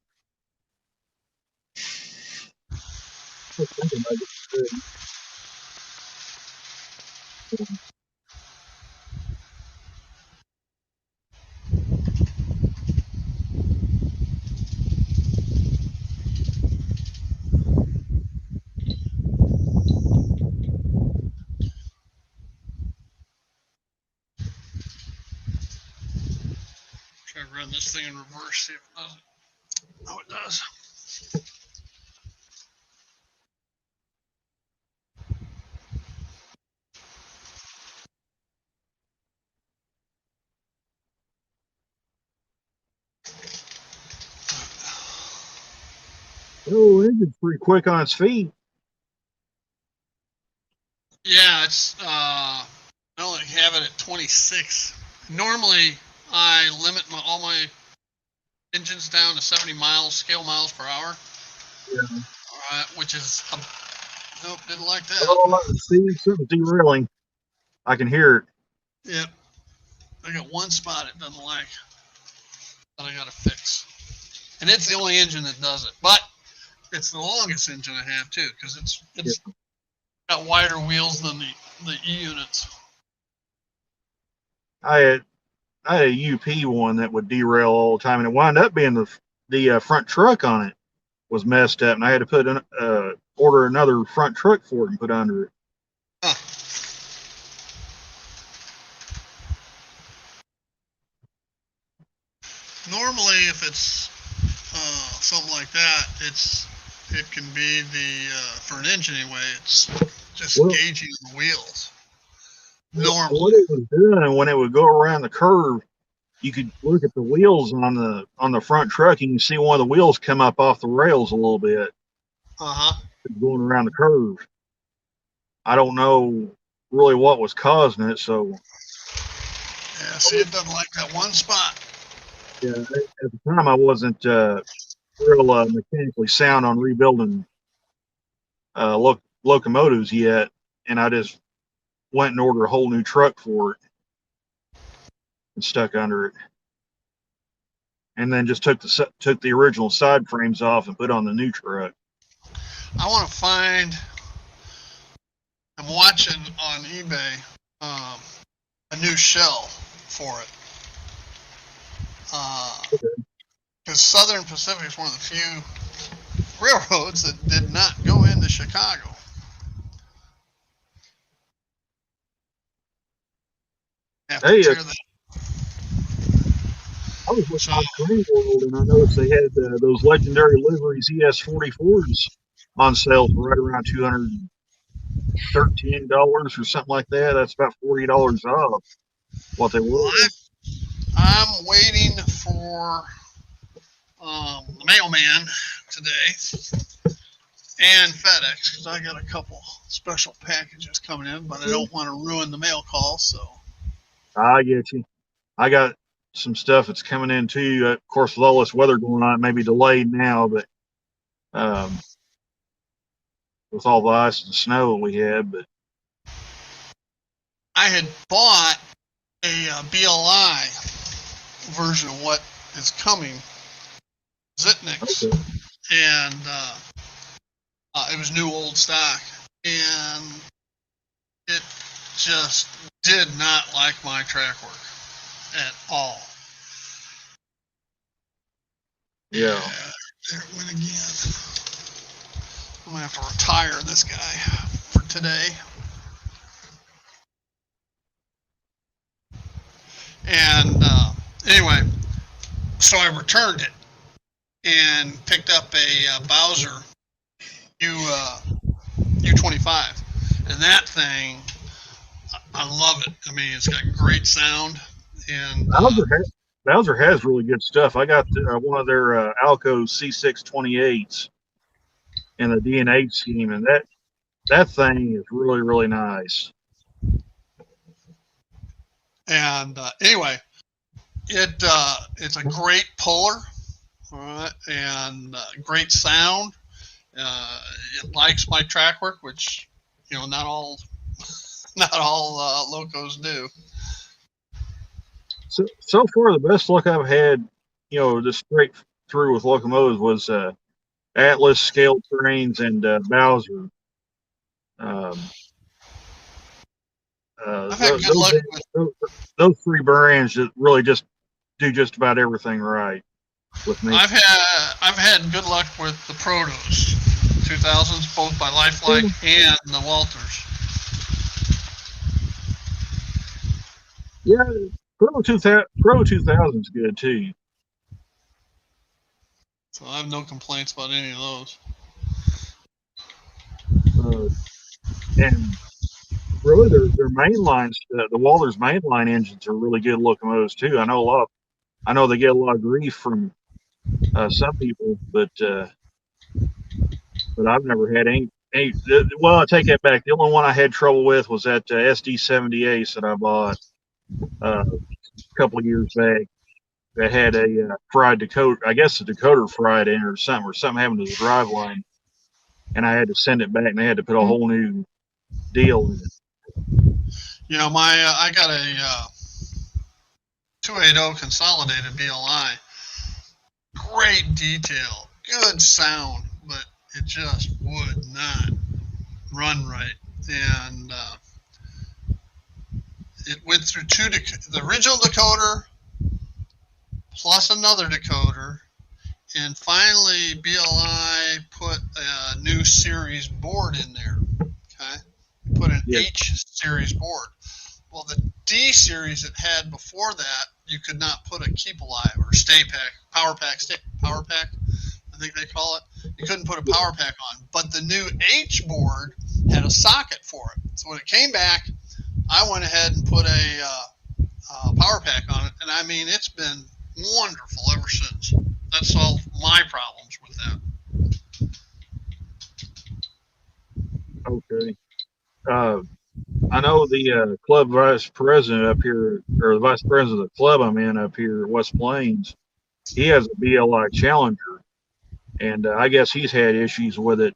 Try to run this thing in reverse, see if it does it. Oh, it does. Oh, engine's pretty quick on its feet. Yeah, it's I only have it at 26. Normally, I limit all my engines down to 70 scale miles per hour. Yeah. Right, which is nope, didn't like that. Oh, see, something's derailing. I can hear it. Yep, I got one spot it doesn't like that I got to fix, and it's the only engine that does it. But it's the longest engine I have too, because it's got wider wheels than the E units. I had a UP one that would derail all the time, and it wound up being the front truck on it was messed up, and I had to put order another front truck for it and put under it. Huh. Normally, if it's something like that, it can be for an engine anyway. It's just gauging the wheels. Normally, what it was doing when it would go around the curve, you could look at the wheels on the front truck, and you see one of the wheels come up off the rails a little bit. Going around the curve. I don't know really what was causing it, so. Yeah, see, it doesn't like that one spot. Yeah, at the time I wasn't real mechanically sound on rebuilding locomotives yet, and I just went and ordered a whole new truck for it and stuck under it, and then just took the original side frames off and put on the new truck. I want to find. I'm watching on eBay a new shell for it. Because Southern Pacific is one of the few railroads that did not go into Chicago. Hey, I was looking on Train World, and I noticed they had those legendary liveries ES44s on sale for right around $213 or something like that. That's about $40 off what they were. I'm waiting for the mailman today and FedEx, because I got a couple special packages coming in, but I don't want to ruin the mail call. So I get you. I got some stuff that's coming in too. Of course, with all this weather going on, it may be delayed now, but with all the ice and snow that we had, but I had bought a BLI version of what is coming, Zitniks, okay. And it was new old stock, and it just did not like my track work at all. Yeah. There it went again. I'm gonna have to retire this guy for today. And anyway, so I returned it and picked up a Bowser U25, and that thing, I love it. I mean, it's got great sound, and Bowser has really good stuff. I got one of their Alco C628s in the D&H scheme, and that thing is really, really nice. And anyway, it's a great puller, and great sound. It likes my track work, which not all locos do. So far, the best luck I've had, just straight through with locomotives was Atlas, Scale Trains, and Bowser. I've had good luck with those three brands that really just do just about everything right with me. I've had good luck with the Protos 2000s, both by Lifelike and the Walters. Yeah, Pro 2000 is good too. So I have no complaints about any of those. And really, their main lines, the Walters mainline engines are really good locomotives too. I know they get a lot of grief from some people, but I've never had any. Well, I take that back. The only one I had trouble with was that SD78 that I bought a couple of years back. That had a fried decoder. I guess the decoder fried in or something happened to the driveline. and I had to send it back, and they had to put a whole new deal in it. You know, I got a 280 consolidated BLI. Great detail, good sound, but it just would not run right. And it went through the original decoder plus another decoder, and finally BLI put a new series board in there. Okay, put an H series board. Well, the D series it had before that, you could not put a keep alive or stay pack, power pack, I think they call it. You couldn't put a power pack on. But the new H board had a socket for it. So when it came back, I went ahead and put a power pack on it. And I mean, it's been wonderful ever since. That solved my problems with that. Okay. I know the club vice president up here, or the vice president of the club I'm in up here at West Plains, he has a BLI Challenger, and I guess he's had issues with it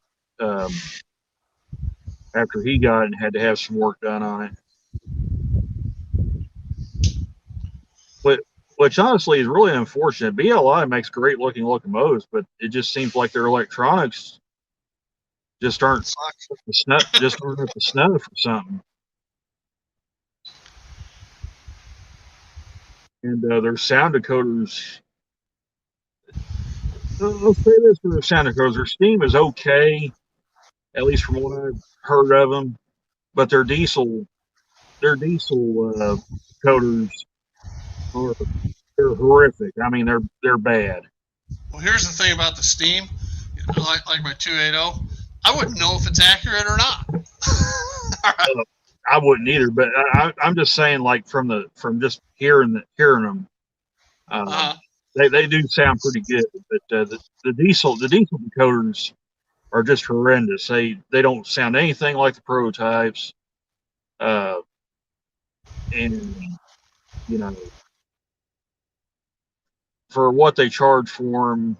after he got it and had to have some work done on it. Which honestly is really unfortunate. BLI makes great looking locomotives, but it just seems like their electronics just aren't up to snuff for something. And their sound decoders, I'll say this for their sound decoders, their steam is okay, at least from what I've heard of them, but their diesel coders they're horrific. I mean, they're bad. Well, here's the thing about the steam, like my 280, I wouldn't know if it's accurate or not. I wouldn't either, but I'm just saying, like from just hearing them, they do sound pretty good. But the diesel decoders are just horrendous. They don't sound anything like the prototypes, and you know, for what they charge for them.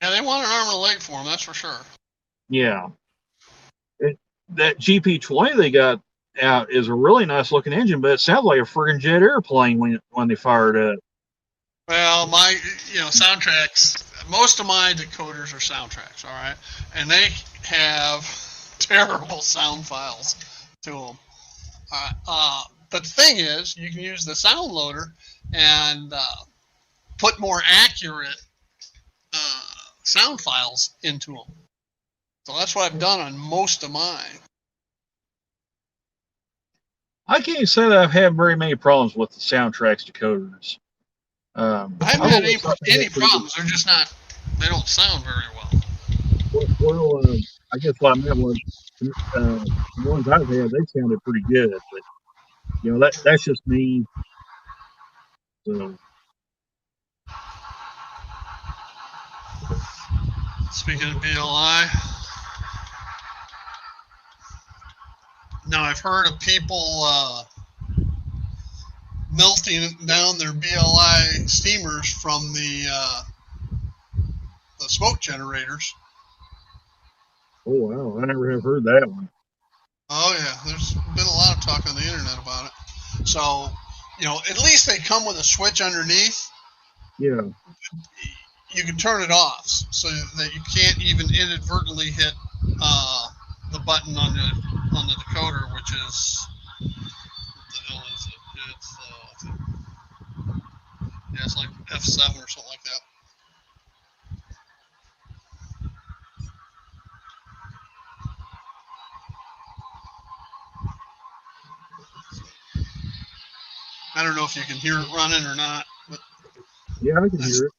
Yeah, they want an arm and a leg for them, that's for sure. Yeah. That GP20 they got out is a really nice looking engine, but it sounds like a friggin' jet airplane when they fire it up. Well, my soundtracks, most of my decoders are soundtracks, all right? And they have terrible sound files to them. But the thing is, you can use the sound loader and put more accurate sound files into them. So that's what I've done on most of mine. I can't say that I've had very many problems with the soundtracks decoders. I haven't had any problems. They're just not. They don't sound very well. Well, I guess what I meant was the ones I've had, they sounded pretty good, but that's just me. So. Speaking of BLI, now I've heard of people melting down their BLI steamers from the smoke generators. Oh wow, I never have heard that one. Oh yeah, there's been a lot of talk on the internet about it. So, at least they come with a switch underneath. Yeah. You can turn it off so that you can't even inadvertently hit the button on the decoder, which is what the hell is it? It's like F7 or something like that. I don't know if you can hear it running or not, but yeah, I can hear it.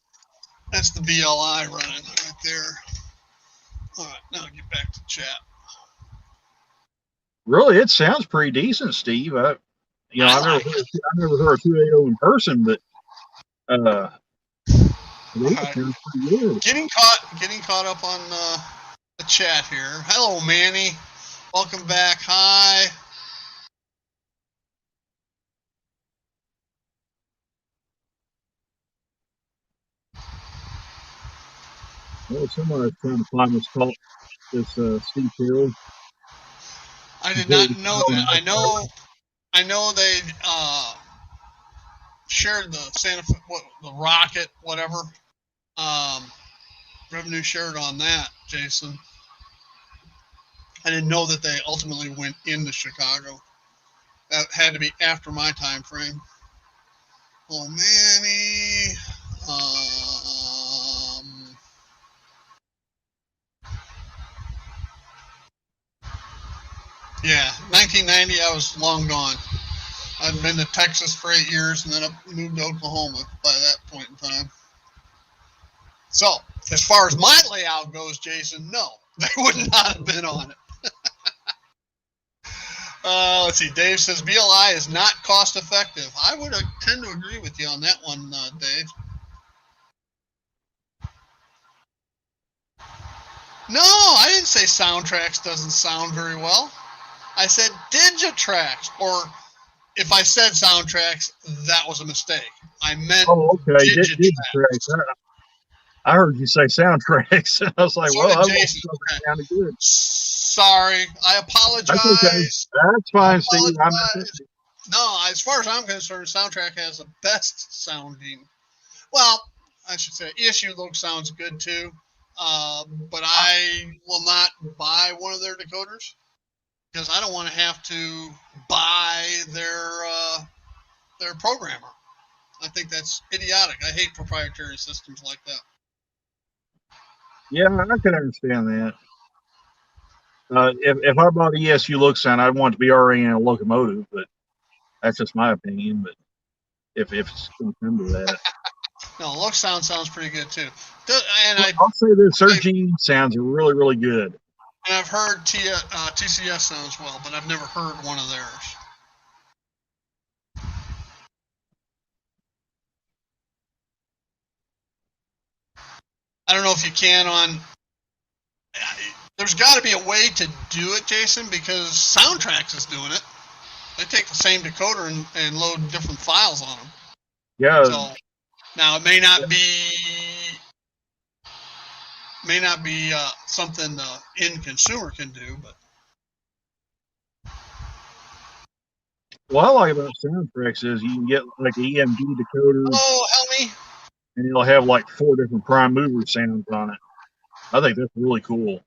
That's the BLI running right there. All right, now get back to chat. Really, it sounds pretty decent, Steve. I've never heard a 280 in person, but right. Pretty good. Getting caught up on the chat here. Hello, Manny. Welcome back. Hi. Well, somebody's trying to find this Steve Carroll. I did not know that. I know they shared the Santa Fe, the rocket, whatever. Revenue shared on that, Jason. I didn't know that they ultimately went into Chicago. That had to be after my time frame. Oh, Manny. Yeah, 1990, I was long gone. I'd been to Texas for 8 years and then I moved to Oklahoma by that point in time. So, as far as my layout goes, Jason, no, they would not have been on it. Let's see. Dave says BLI is not cost effective. I would tend to agree with you on that one, Dave. No, I didn't say Soundtracks doesn't sound very well. I said Digitrax, or if I said Soundtracks, that was a mistake. I meant okay. Digitrax. I heard you say Soundtracks. I was like, So well, did that Jason. sounded good. Sorry, I apologize. That's okay. That's fine, Steve. No, as far as I'm concerned, Soundtrack has the best sounding. Well, I should say ESU logo sounds good too, but I will not buy one of their decoders because I don't want to have to buy their programmer. I think that's idiotic. I hate proprietary systems like that. Yeah, I can understand that. If I bought ESU look sound, I'd want it to be already in a locomotive, but that's just my opinion. But if it's going to come to that, no, look sounds pretty good too. And I'll say the Sergine sounds really, really good. And I've heard TCS sounds well, but I've never heard one of theirs. I don't know if you can on. There's got to be a way to do it, Jason, because Soundtracks is doing it. They take the same decoder and load different files on them. Yeah. So now it may not be something the end consumer can do, but. What I like about Soundtracks is you can get like an EMD decoder. Oh, help me! And it'll have like 4 different prime mover sounds on it. I think that's really cool.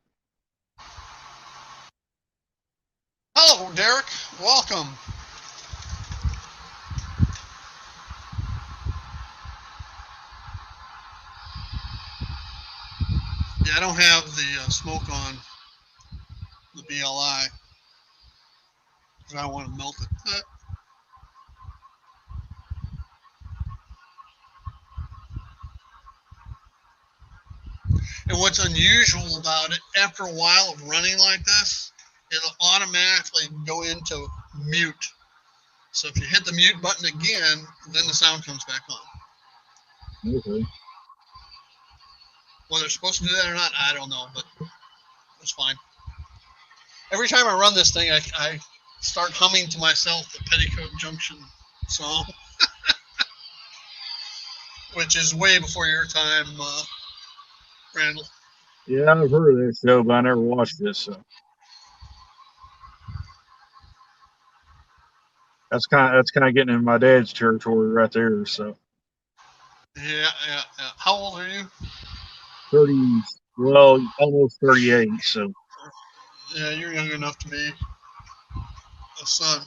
Hello, Derek. Welcome. Yeah, I don't have the smoke on the BLI because I don't want to melt it. And what's unusual about it, after a while of running like this, it'll automatically go into mute. So if you hit the mute button again, then the sound comes back on. Okay. Whether it's supposed to do that or not, I don't know, but it's fine. Every time I run this thing, I start humming to myself the Petticoat Junction song, which is way before your time, Randall. Yeah, I've heard of that show, but I never watched this. So. That's kind of getting in my dad's territory right there. So. Yeah. How old are you? 30. Well, almost 38. So. Yeah, you're young enough to be a son.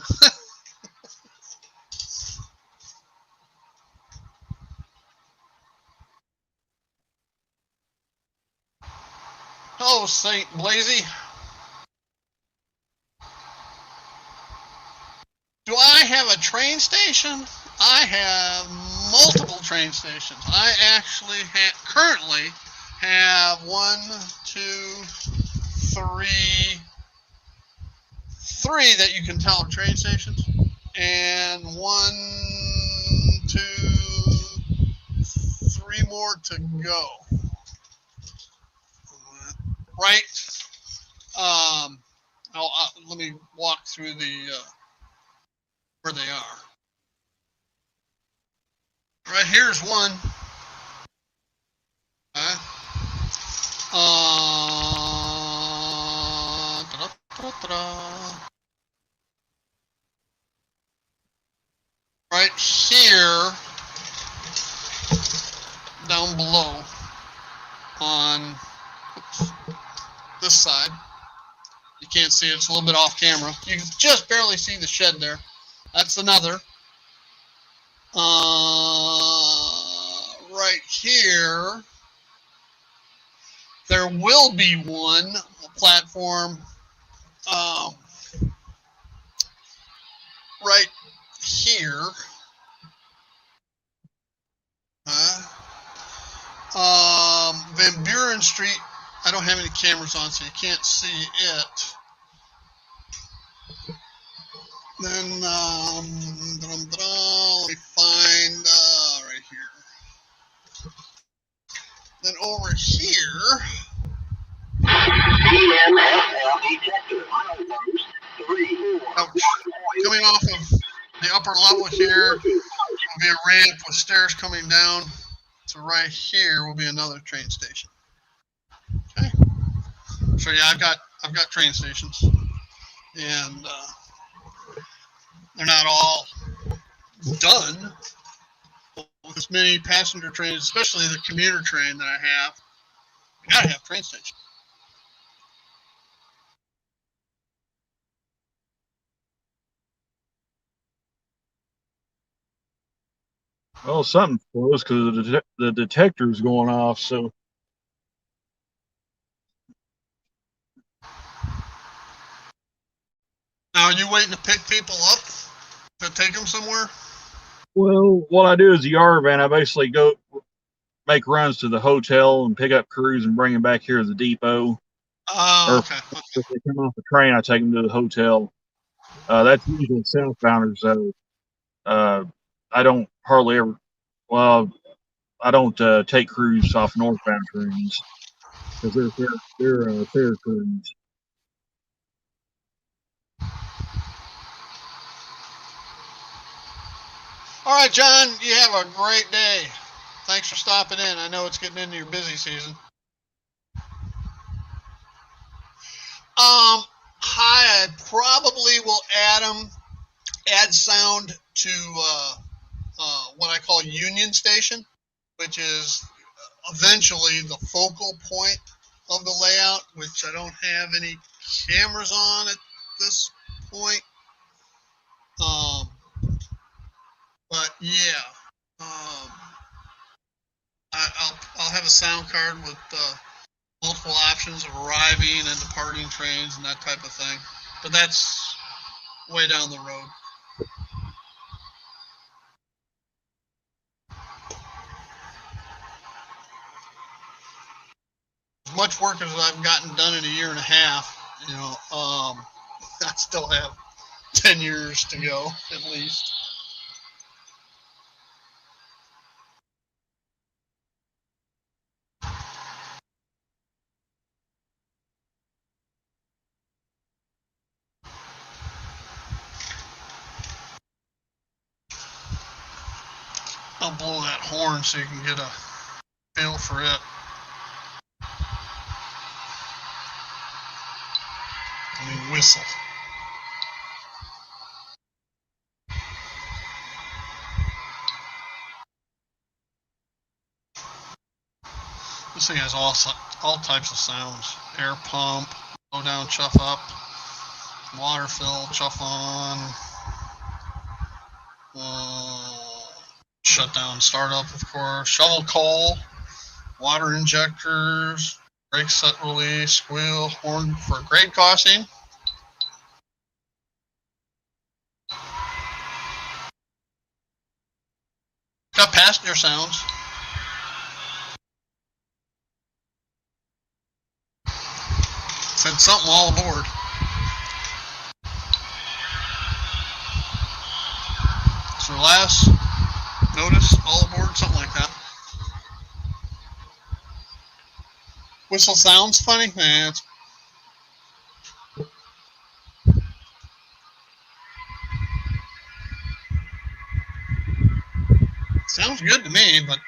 Hello, Saint Blazy. Do I have a train station? I have multiple train stations. I actually currently have 3 that you can tell are train stations, and 3 more to go. Right. Let me walk through where they are. Right here's one. Right here, down below, on this side. You can't see it, it's a little bit off camera. You can just barely see the shed there. That's another. Right here, there will be one, a platform, right here. Van Buren Street, I don't have any cameras on, so you can't see it. Then, let me find, right here. Then over here, coming off of the upper level here will be a ramp with stairs coming down. So right here will be another train station. Okay. So yeah, I've got train stations, and they're not all done. With as many passenger trains, especially the commuter train that I have, you gotta have train stations. Well, something's close because the detector's going off. So Now, are you waiting to pick people up to take them somewhere? well, what I do is the yard van. I basically go make runs to the hotel and pick up crews and bring them back here to the depot. Oh, okay. If they come off the train, I take them to the hotel. That's usually southbounders, though. I don't hardly ever. Well, I don't take crews off northbound trains because they're fair crews. All right, John, you have a great day. Thanks for stopping in. I know it's getting into your busy season. I probably will add sound to what I call Union Station, which is eventually the focal point of the layout, which I don't have any cameras on at this point. But yeah, I'll have a sound card with multiple options of arriving and departing trains and that type of thing. But that's way down the road. As much work as I've gotten done in a year and a half, I still have 10 years to go at least. I'll blow that horn so you can get a feel for it. I mean, whistle. This thing has all types of sounds. Air pump, blow down, chuff up, water fill, chuff on, shut down, start up, of course, shovel coal, water injectors, brake set release, squeal, horn for grade crossing. Got passenger sounds. Said something all aboard. So last notice, all aboard, something like that. Whistle sounds funny? Nah, it's sounds good to me, but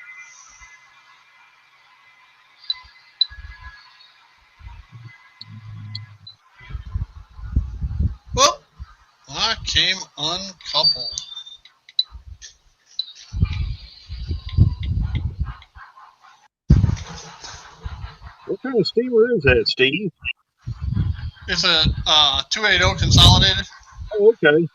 became uncoupled. What kind of steamer is that, Steve? It's a 280 consolidated. Oh, okay.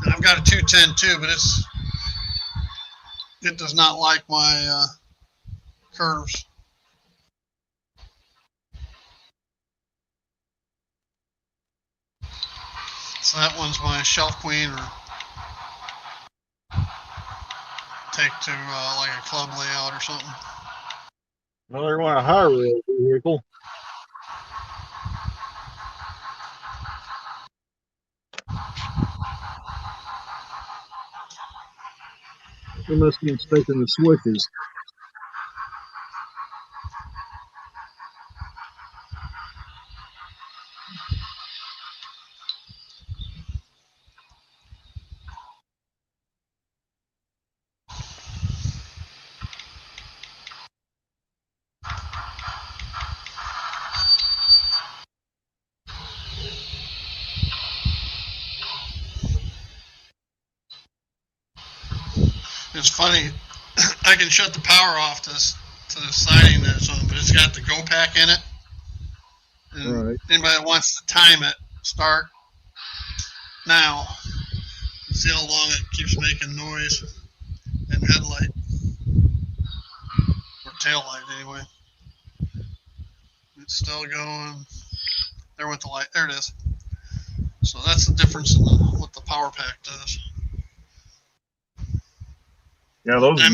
And I've got a 210 too, but it does not like my curves. So that one's my shelf queen, or take to like a club layout or something. Well, they're going to hire a vehicle. They must be inspecting the switches. It's funny, I can shut the power off to the siding that it's on, but it's got the go pack in it. And Right. anybody that wants to time it, start now. See how long it keeps making noise. And headlight, or tail light anyway. It's still going. There went the light. There it is. So that's the difference in what the power pack does. Yeah, those. I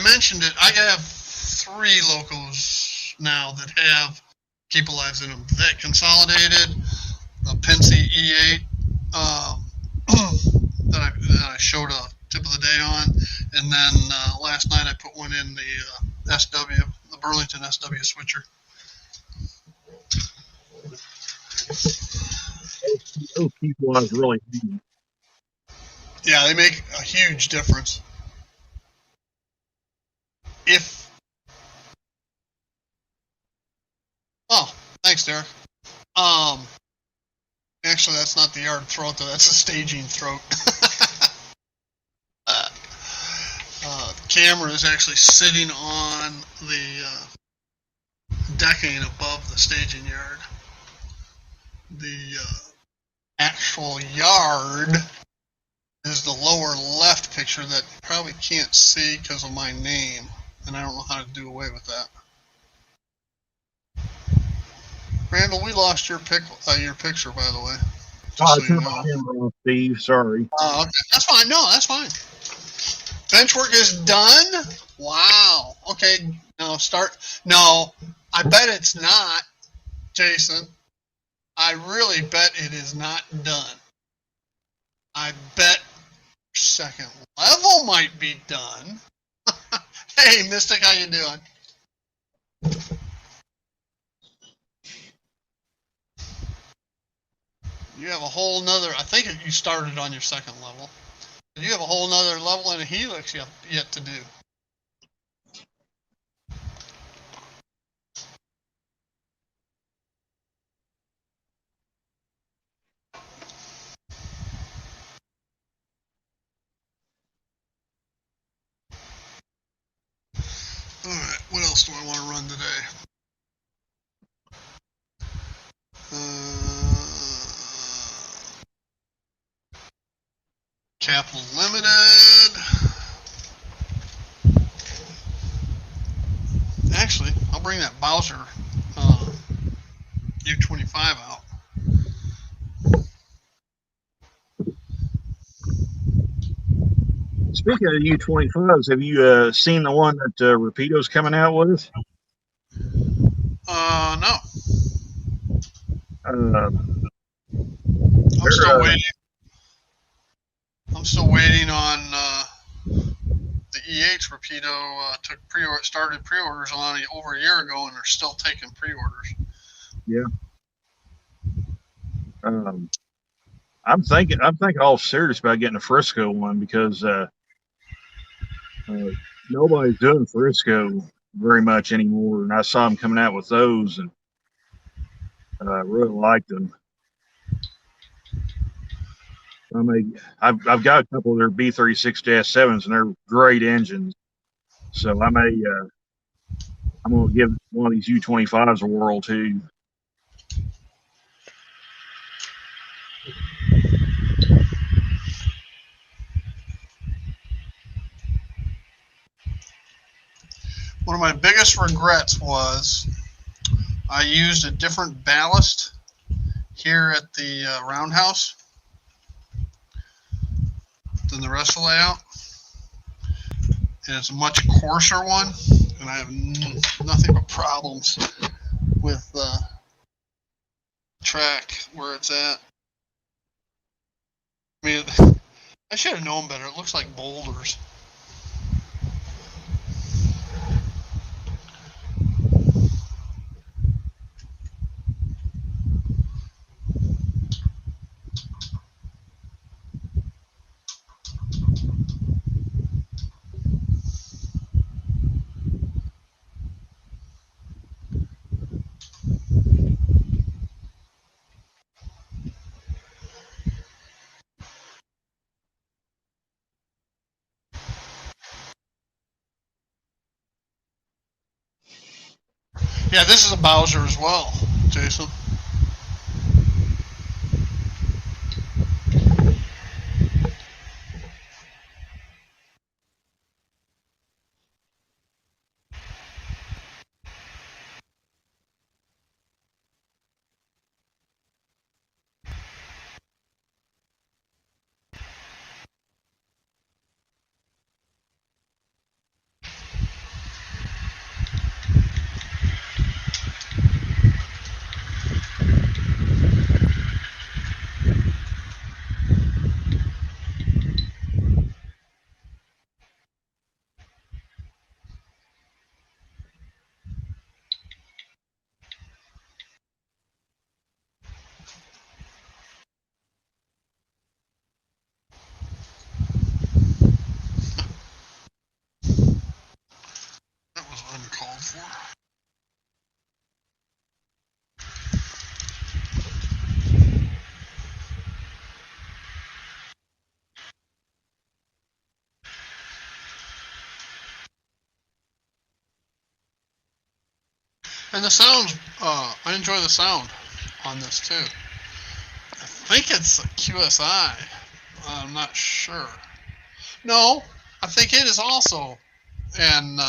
mentioned it. I have 3 locos now that have Keep Alives in them. That consolidated, the Penske E8 that I showed a tip of the day on, and then last night I put one in the SW, the Burlington SW switcher. Those people I was really. Yeah, they make a huge difference. Oh, thanks, Derek. Actually, that's not the yard throat, though. That's a staging throat. The camera is actually sitting on the decking above the staging yard. The actual yard is the lower left picture that you probably can't see because of my name, and I don't know how to do away with that. Randall, we lost your picture, by the way. I turned my camera off, Steve. Sorry. Oh, okay. That's fine. No, that's fine. Bench work is done? Wow. Okay, now start. No, I bet it's not, Jason. I really bet it is not done. I bet second level might be done. Hey, Mystic, how you doing? You have a whole nother, I think you started on your second level. You have a whole nother level in a helix yet to do. Alright, what else do I want to run today? Capital Limited. Actually, I'll bring that Bowser U25 out. Speaking of U-25s, have you seen the one that Rapido's coming out with? No. Uh, I'm still waiting. I'm still waiting on the EH Rapido started pre-orders on over a year ago, and they're still taking pre-orders. Yeah. I'm thinking all serious about getting a Frisco one because nobody's doing Frisco very much anymore, and I saw them coming out with those, and I really liked them. I mean, I've got a couple of their B36-7s, and they're great engines. So I'm going to give one of these U-25s a whirl too. One of my biggest regrets was I used a different ballast here at the roundhouse than the rest of the layout. And it's a much coarser one, and I have nothing but problems with track where it's at. I mean, I should have known better. It looks like boulders. Yeah, this is a Bowser as well, Jason. That was uncalled for. And the sounds, I enjoy the sound on this too. I think it's a QSI. I'm not sure. No, I think it is also an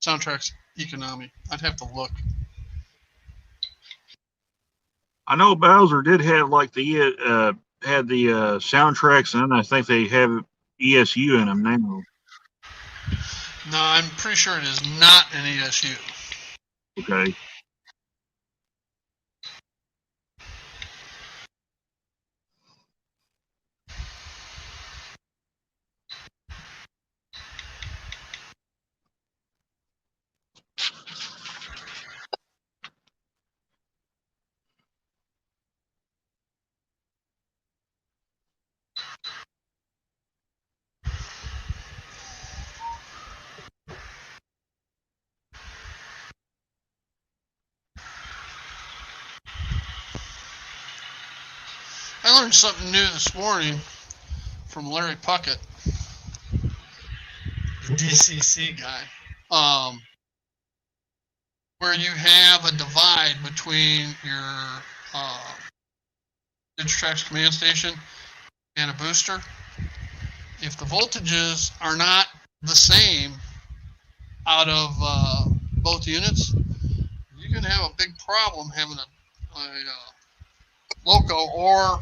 Soundtrack's Economy. I'd have to look. I know Bowser did have like the soundtracks, and I think they have ESU in them now. No, I'm pretty sure it is not an ESU. Okay. I learned something new this morning from Larry Puckett, the DCC guy, where you have a divide between your Digitrax command station and a booster. If the voltages are not the same out of both units, you can have a big problem having a loco or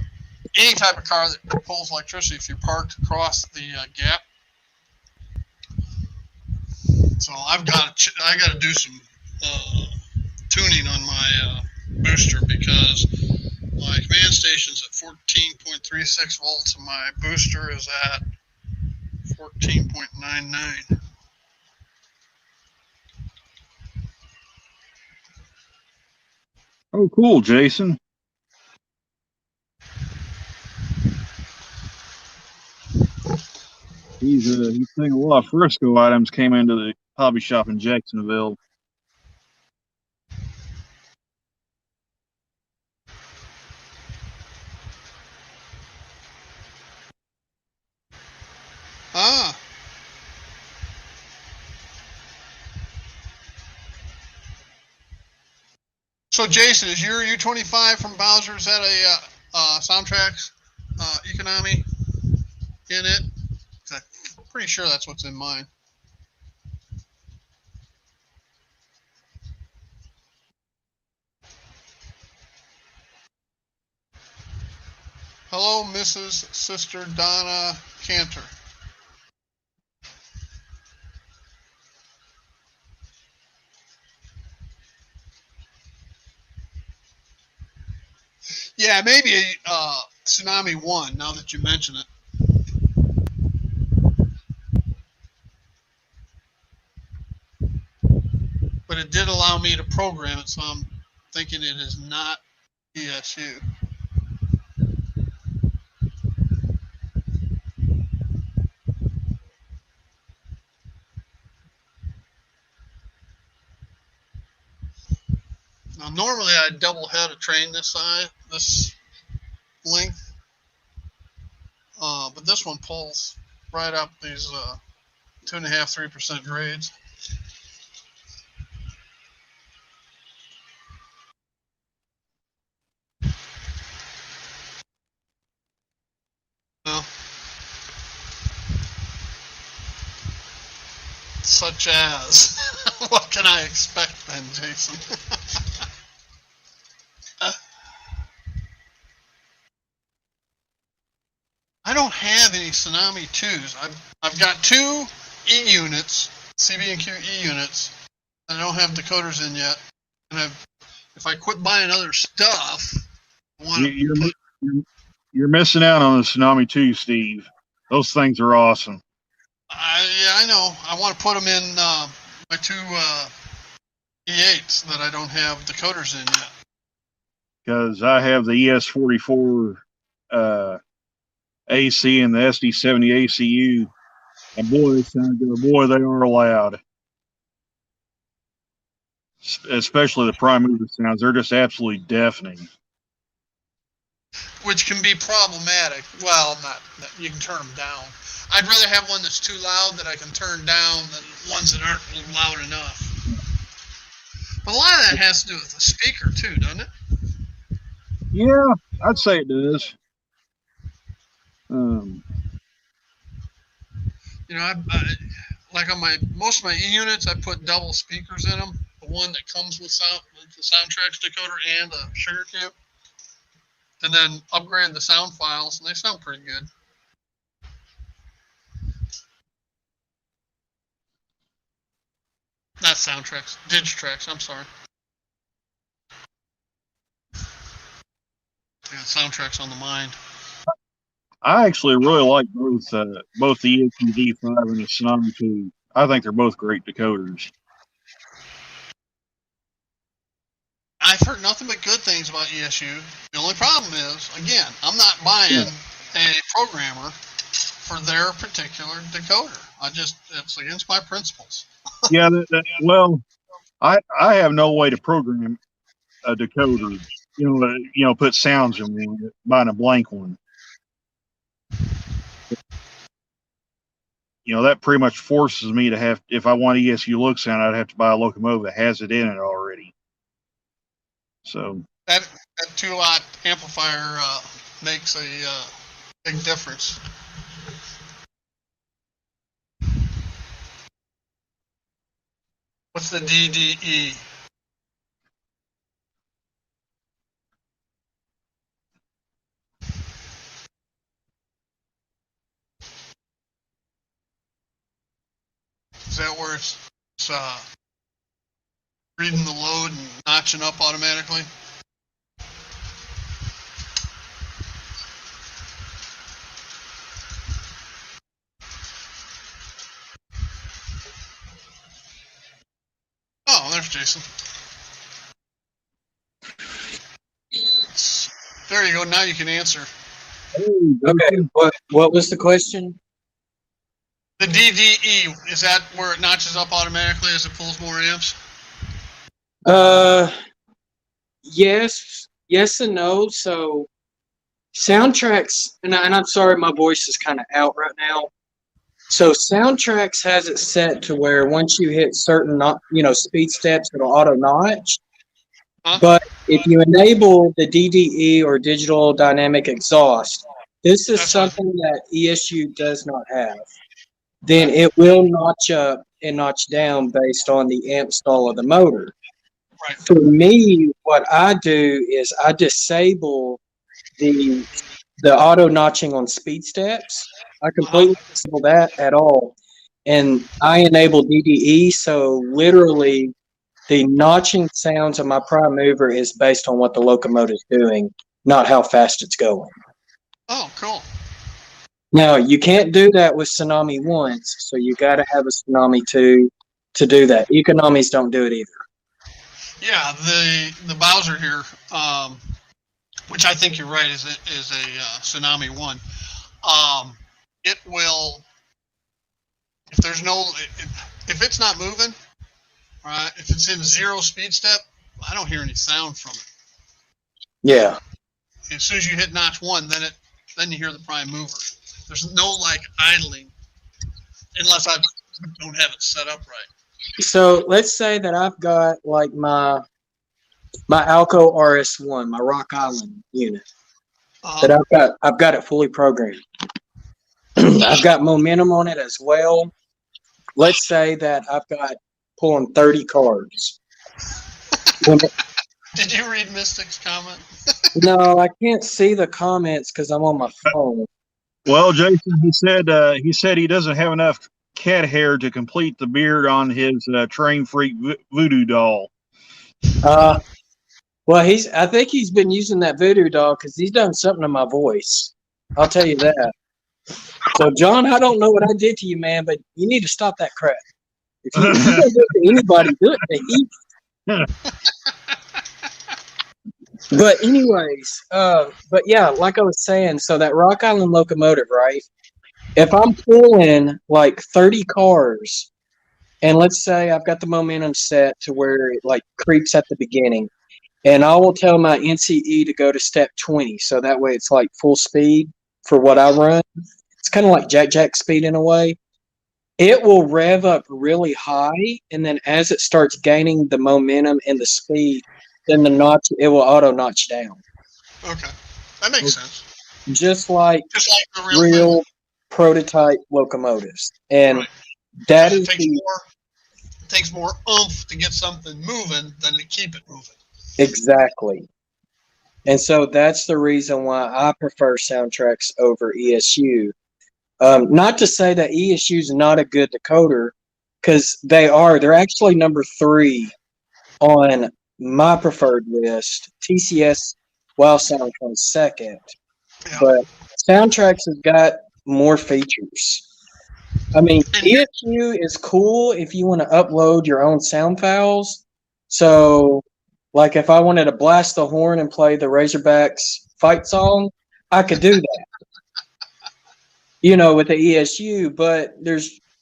any type of car that pulls electricity if you're parked across the gap So I got to do some tuning on my booster because my command station's at 14.36 volts and my booster is at 14.99. Oh, cool, Jason. He's saying a lot of Frisco items came into the hobby shop in Jacksonville. Ah. So Jason, is your U-25 from Bowser's at a Soundtracks economy in it? I'm pretty sure that's what's in mine. Hello, Mrs. Sister Donna Cantor. Yeah, maybe Tsunami 1, now that you mention it. But it did allow me to program it, so I'm thinking it is not ESU. Now, normally I double head a train this size, this length, but this one pulls right up these 2.5%, 3% grades. Well, such as, what can I expect then, Jason? I don't have any Tsunami 2s. I've got 2 E units, CB&Q E units. I don't have decoders in yet. And if I quit buying other stuff, You're missing out on the Tsunami 2, Steve. Those things are awesome. Yeah, I know. I want to put them in my 2 E8s that I don't have decoders in yet. Because I have the ES44 AC and the SD70 ACU, and boy, they sound good. Boy, they are loud. Especially the prime mover sounds. They're just absolutely deafening. Which can be problematic. Well, not you can turn them down. I'd rather have one that's too loud that I can turn down than ones that aren't loud enough. But a lot of that has to do with the speaker too, doesn't it? Yeah, I'd say it does. You know, I like on most of my E units, I put double speakers in them. The one that comes with the Soundtracks decoder and a sugar cube, and then upgrade the sound files, and they sound pretty good. Not Soundtracks, Digitracks. I'm sorry. Yeah, Soundtracks on the mind. I actually really like both the ESU D5 and the Tsunami 2. I think they're both great decoders. I've heard nothing but good things about ESU. The only problem is, again, I'm not buying a programmer for their particular decoder. It's against my principles. Yeah, well, I have no way to program a decoder. Put sounds in one, buying a blank one. That pretty much forces me to have, if I want ESU look sound, I'd have to buy a locomotive that has it in it already. So that 2-watt amplifier makes a big difference. What's the DDE? Is that where it's it's reading the load and notching up automatically? Oh, there's Jason. There you go. Now you can answer. Okay, what was the question? The DDE, is that where it notches up automatically as it pulls more amps? Yes and no. So Soundtracks, and I'm sorry, my voice is kind of out right now. So Soundtracks has it set to where once you hit certain, speed steps, it'll auto notch. Huh? But if you enable the DDE or digital dynamic exhaust, this is something that ESU does not have. Then it will notch up and notch down based on the amp stall of the motor. Right. For me, what I do is I disable the auto notching on speed steps. I completely disable that at all. And I enable DDE, so literally the notching sounds of my prime mover is based on what the locomotive is doing, not how fast it's going. Oh, cool. Now, you can't do that with Tsunami once, so you got to have a Tsunami 2 to do that. Economies don't do it either. Yeah, the Bowser here, which I think you're right, is a Tsunami 1. It will, if there's no, if it's not moving, right, if it's in 0 speed step, I don't hear any sound from it. Yeah. As soon as you hit notch 1, then you hear the prime mover. There's no like idling, unless I don't have it set up right. So let's say that I've got like my Alco RS1, my Rock Island unit, that I've got it fully programmed. I've got momentum on it as well. Let's say that I've got pulling 30 cards. Did you read Mystic's comment? No, I can't see the comments because I'm on my phone. Well, Jason, he said he doesn't have enough cat hair to complete the beard on his Train Freak voodoo doll. Well, I think he's been using that voodoo doll because he's done something to my voice. I'll tell you that. So, John, I don't know what I did to you, man, but you need to stop that crap. If you don't do it to anybody, do it to Heath. But anyways, but yeah, like I was saying, so that Rock Island locomotive, right? If I'm pulling like 30 cars, and let's say I've got the momentum set to where it like creeps at the beginning, and I will tell my NCE to go to step 20, so that way it's like full speed for what I run. It's kind of like jack speed in a way. It will rev up really high, and then as it starts gaining the momentum and the speed, then it will auto notch down. Okay, that makes sense. Just like the real prototype locomotives, and right. that is it takes more oomph to get something moving than to keep it moving. Exactly. And so that's the reason why I prefer Soundtracks over ESU. Not to say that ESU is not a good decoder, because they're actually number 3 on my preferred list. TCS Wow Sound comes second. Yeah. But Soundtracks has got more features. I mean, ESU is cool if you want to upload your own sound files. So, like if I wanted to blast the horn and play the Razorbacks fight song, I could do that. With the ESU,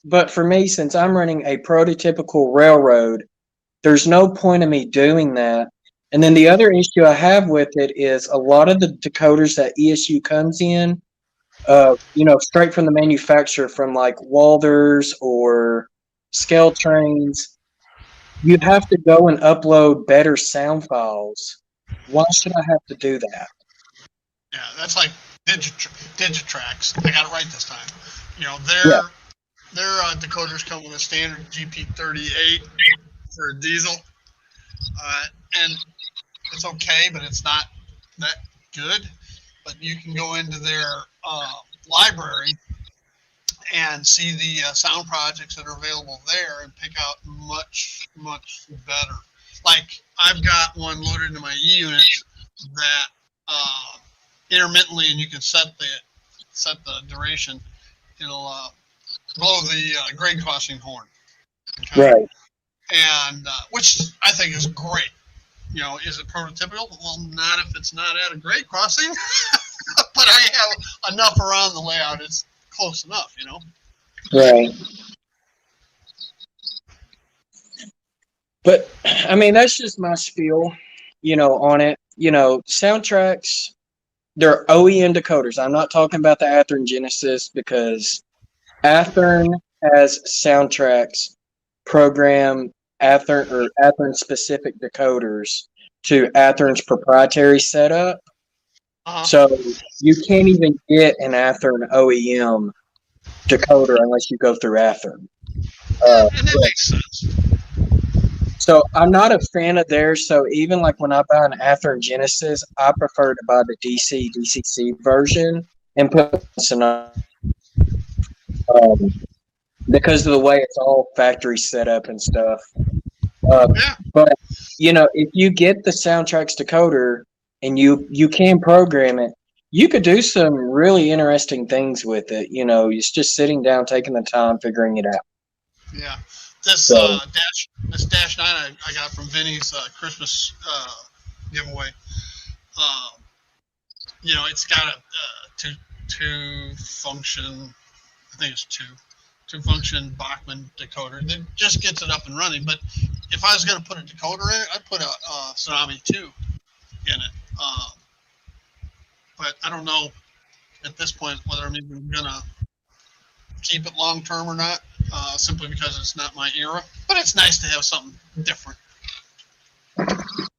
but for me, since I'm running a prototypical railroad, there's no point in me doing that. And then the other issue I have with it is a lot of the decoders that ESU comes in, straight from the manufacturer, from like Walthers or Scale Trains, you have to go and upload better sound files. Why should I have to do that? Yeah, that's like Digitrax. I got it right this time. Their decoders come with a standard GP38 for a diesel, and it's okay, but it's not that good. But you can go into their library and see the sound projects that are available there and pick out much, much better. Like I've got one loaded into my E unit that intermittently, and you can set the duration. It'll blow the grade crossing horn. Okay? Right. And which I think is great. You know, is it prototypical? Well, not if it's not at a grade crossing. But I have enough around the layout. It's close enough, you know. Right. But I mean, that's just my spiel, on it. Soundtracks, they're OEM decoders. I'm not talking about the Athearn Genesis because Athearn has soundtracks program Athearn specific decoders to Athearn's proprietary setup. So you can't even get an Athearn OEM decoder unless you go through Athearn. And that makes sense. So I'm not a fan of theirs. So even like when I buy an Athearn Genesis, I prefer to buy the DCC version and put some because of the way it's all factory set up and stuff. But if you get the Soundtracks decoder and you can program it, you could do some really interesting things with it. It's just sitting down, taking the time, figuring it out. Yeah. This Dash 9 I got from Vinny's Christmas giveaway. It's got a two function. I think it's two function Bachman decoder. It just gets it up and running. But if I was going to put a decoder in it, I'd put a Tsunami 2 in it. But I don't know at this point whether I'm even going to keep it long term or not. Simply because it's not my era, but it's nice to have something different.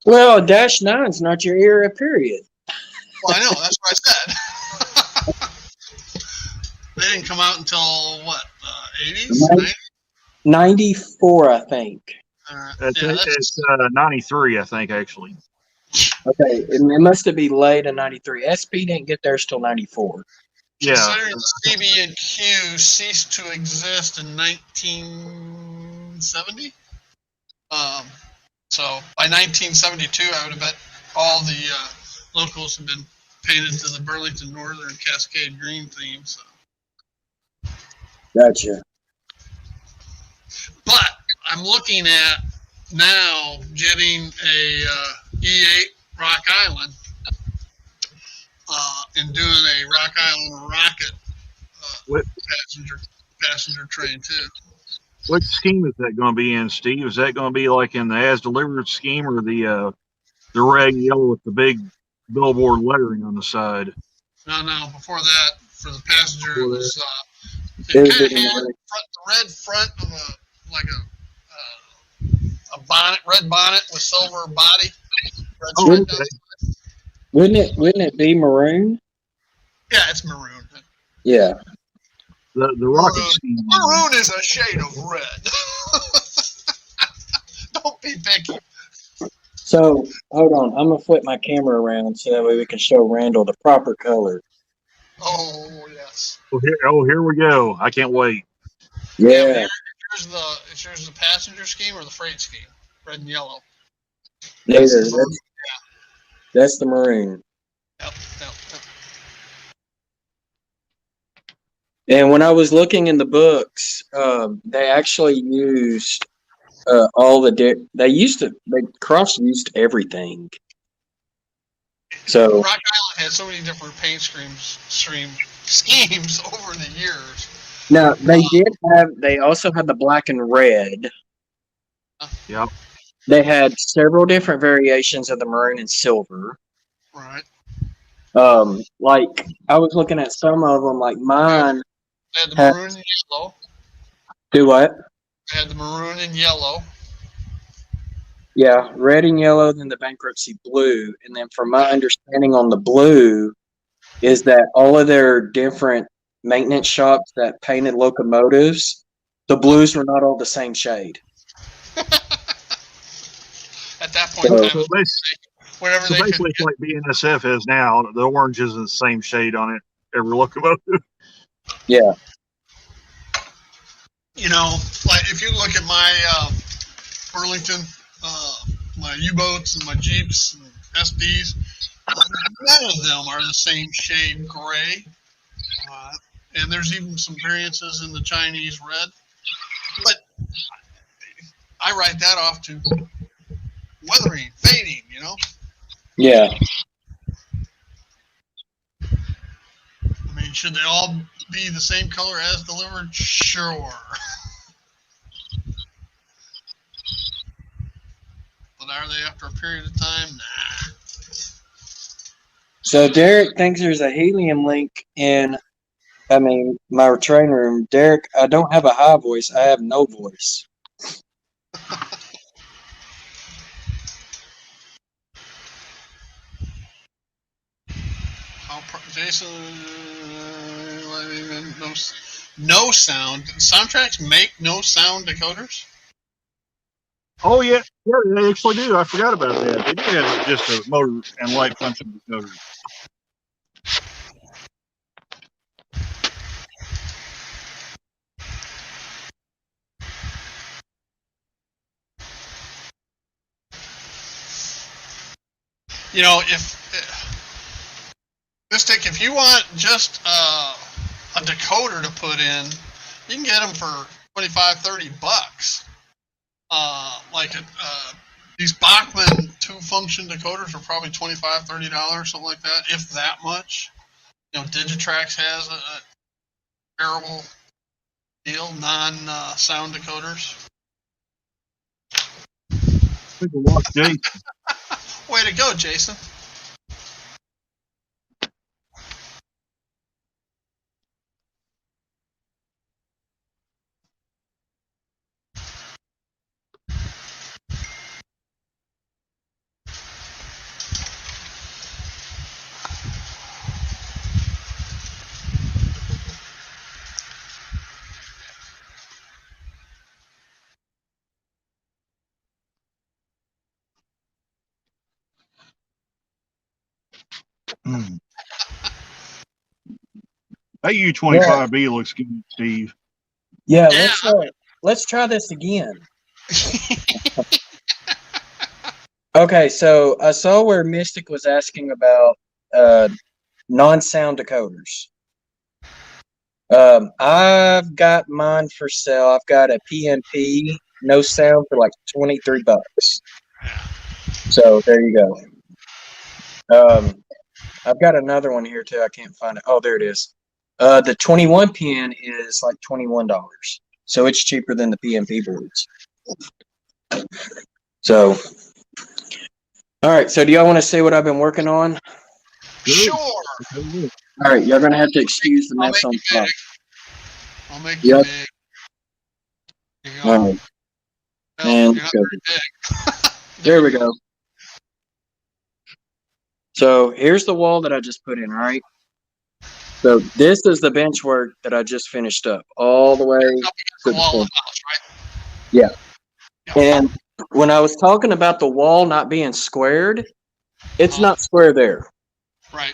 Well, Dash 9's not your era, period. Well, I know, that's what I said. They didn't come out until what, 80s? 94, I think. It's 93, I think, actually. Okay, it must have been late in 93. SP didn't get theirs till 94. Considering the CB and Q ceased to exist in 1970, so by 1972, I would have bet all the locals have been painted to the Burlington Northern Cascade Green theme. So. Gotcha. But I'm looking at now getting a E8 Rock Island. And doing a Rock Island rocket passenger train too. What scheme is that going to be in, Steve? Is that going to be like in the as delivered scheme, or the red and yellow with the big billboard lettering on the side? No. Before that, for the passenger, it was it kind of had the red front of a bonnet, red bonnet with silver body. Wouldn't it be maroon? Yeah, it's maroon. Yeah. The rocket scheme. Maroon is a shade of red. Don't be picky. So hold on, I'm gonna flip my camera around so that way we can show Randall the proper color. Oh yes. Here we go. I can't wait. Yeah. Here's the passenger scheme or the freight scheme. Red and yellow. Neither. That's the maroon. Yep. And when I was looking in the books, they actually used all the they cross-used everything. So Rock Island had so many different paint schemes over the years. Now they also had the black and red. Yep. They had several different variations of the maroon and silver. Right. Like I was looking at some of them, like mine. They had the maroon and yellow. Do what? They had the maroon and yellow. Yeah, red and yellow, then the bankruptcy blue. And then from my understanding on the blue is that all of their different maintenance shops that painted locomotives, the blues were not all the same shade. At that point in time, basically it's like BNSF is now. The orange is the same shade on it, every locomotive. Yeah. You know, like if you look at my Burlington, my U-boats and my Jeeps and SDs, none of them are the same shade gray. And there's even some variances in the Chinese red. But I write that off to weathering, fading, you know? Yeah. I mean, should they all be the same color as delivered? Sure. But are they after a period of time? Nah. So Derek thinks there's a helium link in, my train room. Derek, I don't have a high voice. I have no voice. Jason, no sound. Soundtracks make no sound decoders? Oh yeah, they actually do. I forgot about that. They do have just a motor and light function decoder. You know, if you want just a decoder to put in, you can get them for $25-$30. These Bachmann 2-function decoders are probably $25-$30, something like that, if that much. You know, Digitrax has a terrible deal, non-sound decoders. We can watch Jason. Way to go, Jason. That U25B looks good, Steve. Yeah, let's try this again. Okay, so I saw where Mystic was asking about non-sound decoders. I've got mine for sale. I've got a PNP, no sound, for like $23. So there you go. I've got another one here too. I can't find it. Oh, there it is. The 21 pin is like $21. So it's cheaper than the PNP boards. So, all right. So do y'all want to see what I've been working on? Sure. All right. You're going to have to excuse the mess on the top. I'll make you big. You go. All right. No, And you're not very big. there we go. So here's the wall that I just put in, all right? So this is the bench work that I just finished up all the way to the wall point. of the house, right? Yeah. And when I was talking about the wall not being squared, it's not square there. Right.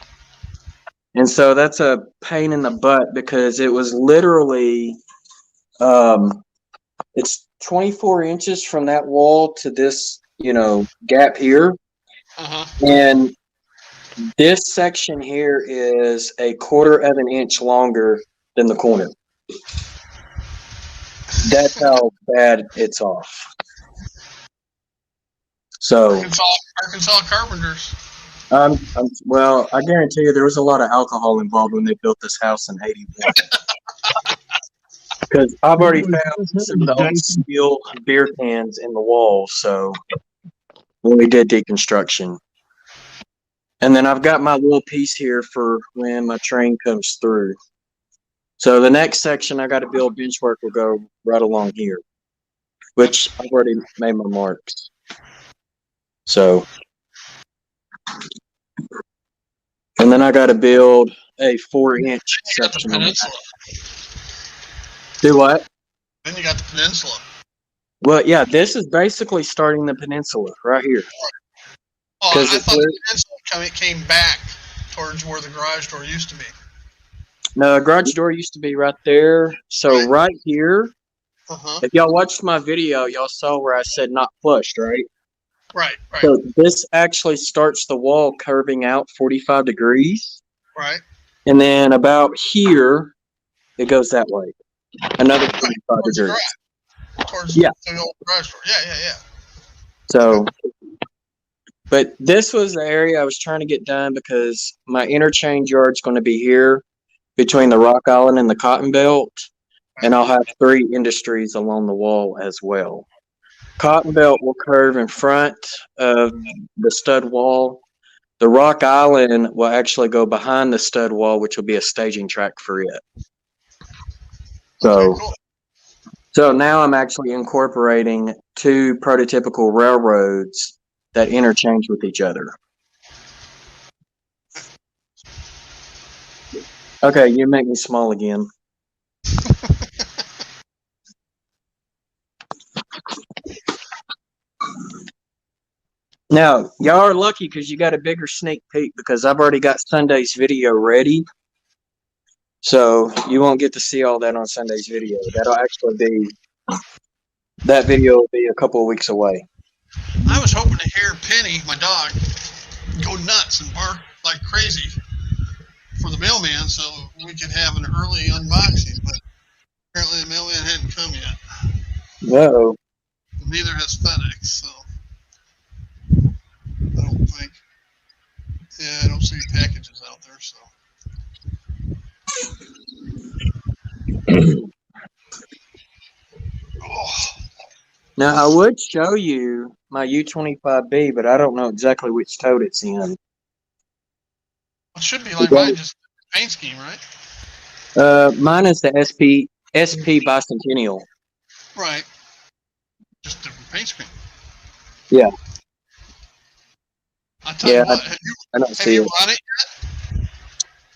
And so that's a pain in the butt because it was literally, it's 24 inches from that wall to this, gap here. Uh-huh. And this section here is a 1/4 of an inch longer than the corner. That's how bad it's off. So Arkansas carpenters. Well, I guarantee you there was a lot of alcohol involved when they built this house in '81. Because I've already found some of the old steel beer cans in the wall. So when we did deconstruction. And then I've got my little piece here for when my train comes through. So the next section I got to build bench work will go right along here, which I've already made my marks. So, and then I got to build a 4-inch section. Do what? Then you got the peninsula. Well, yeah, this is basically starting the peninsula right here. Oh, I thought the peninsula came back towards where the garage door used to be. No, the garage door used to be right there. So right here If y'all watched my video, y'all saw where I said not flushed, right? Right. So this actually starts the wall curving out 45 degrees. Right. And then about here, it goes that way. Another 45 degrees. Towards the old garage door. Yeah. So, but this was the area I was trying to get done because my interchange yard's going to be here between the Rock Island and the Cotton Belt. And I'll have 3 industries along the wall as well. Cotton Belt will curve in front of the stud wall. The Rock Island will actually go behind the stud wall, which will be a staging track for it. So now I'm actually incorporating 2 prototypical railroads that interchange with each other. Okay, you make me small again. Now, y'all are lucky because you got a bigger sneak peek because I've already got Sunday's video ready. So you won't get to see all that on Sunday's video. That video will be a couple of weeks away. I was hoping to hear Penny, my dog, go nuts and bark like crazy for the mailman so we could have an early unboxing, but apparently the mailman hadn't come yet. No. Neither has FedEx, so I don't think. Yeah, I don't see packages out there, so. Now, I would show you my U25B, but I don't know exactly which tote it's in. It should be like mine, just paint scheme, right? Mine is the SP Bicentennial. Right. Just different paint scheme. Yeah. I'll tell you what, have you run it yet?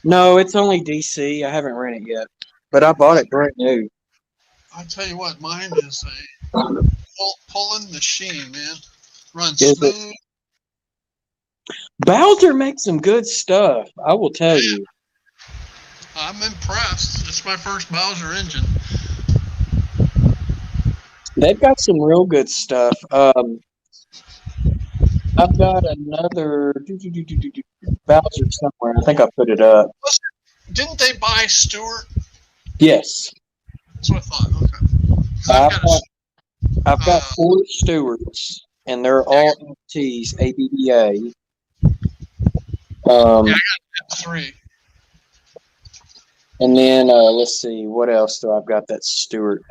No, it's only DC. I haven't ran it yet, but I bought it brand new. I'll tell you what, mine is a pulling machine, man. Runs smooth. Bowser makes some good stuff, I will tell you. I'm impressed. It's my first Bowser engine. They've got some real good stuff. I've got another Bowser somewhere. I think I put it up. Didn't they buy Stewart? Yes. That's what I thought. Okay. I've got 4 Stewarts, and they're all MTs, ABBA. I got 3. And then let's see, what else do I've got that's Stewart?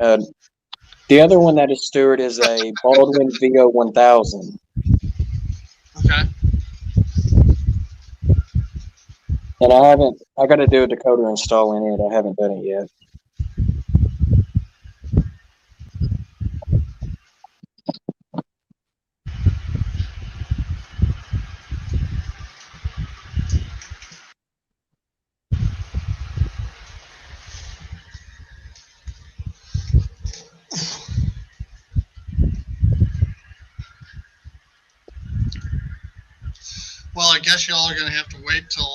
The other one that is Stewart is a Baldwin VO 1000. Okay. And I got to do a decoder install in it. I haven't done it yet. Well, I guess y'all are going to have to wait till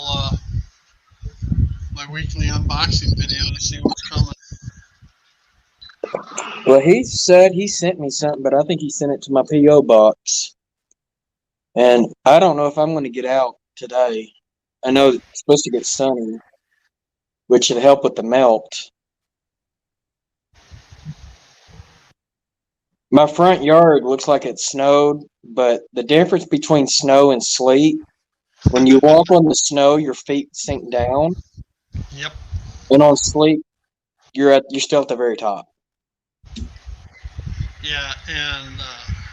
my weekly unboxing video to see what's coming. Well, he said he sent me something, but I think he sent it to my P.O. box. And I don't know if I'm going to get out today. I know it's supposed to get sunny, which should help with the melt. My front yard looks like it snowed, but the difference between snow and sleet, when you walk on the snow, your feet sink down. Yep. And on sleet, you're still at the very top. Yeah, and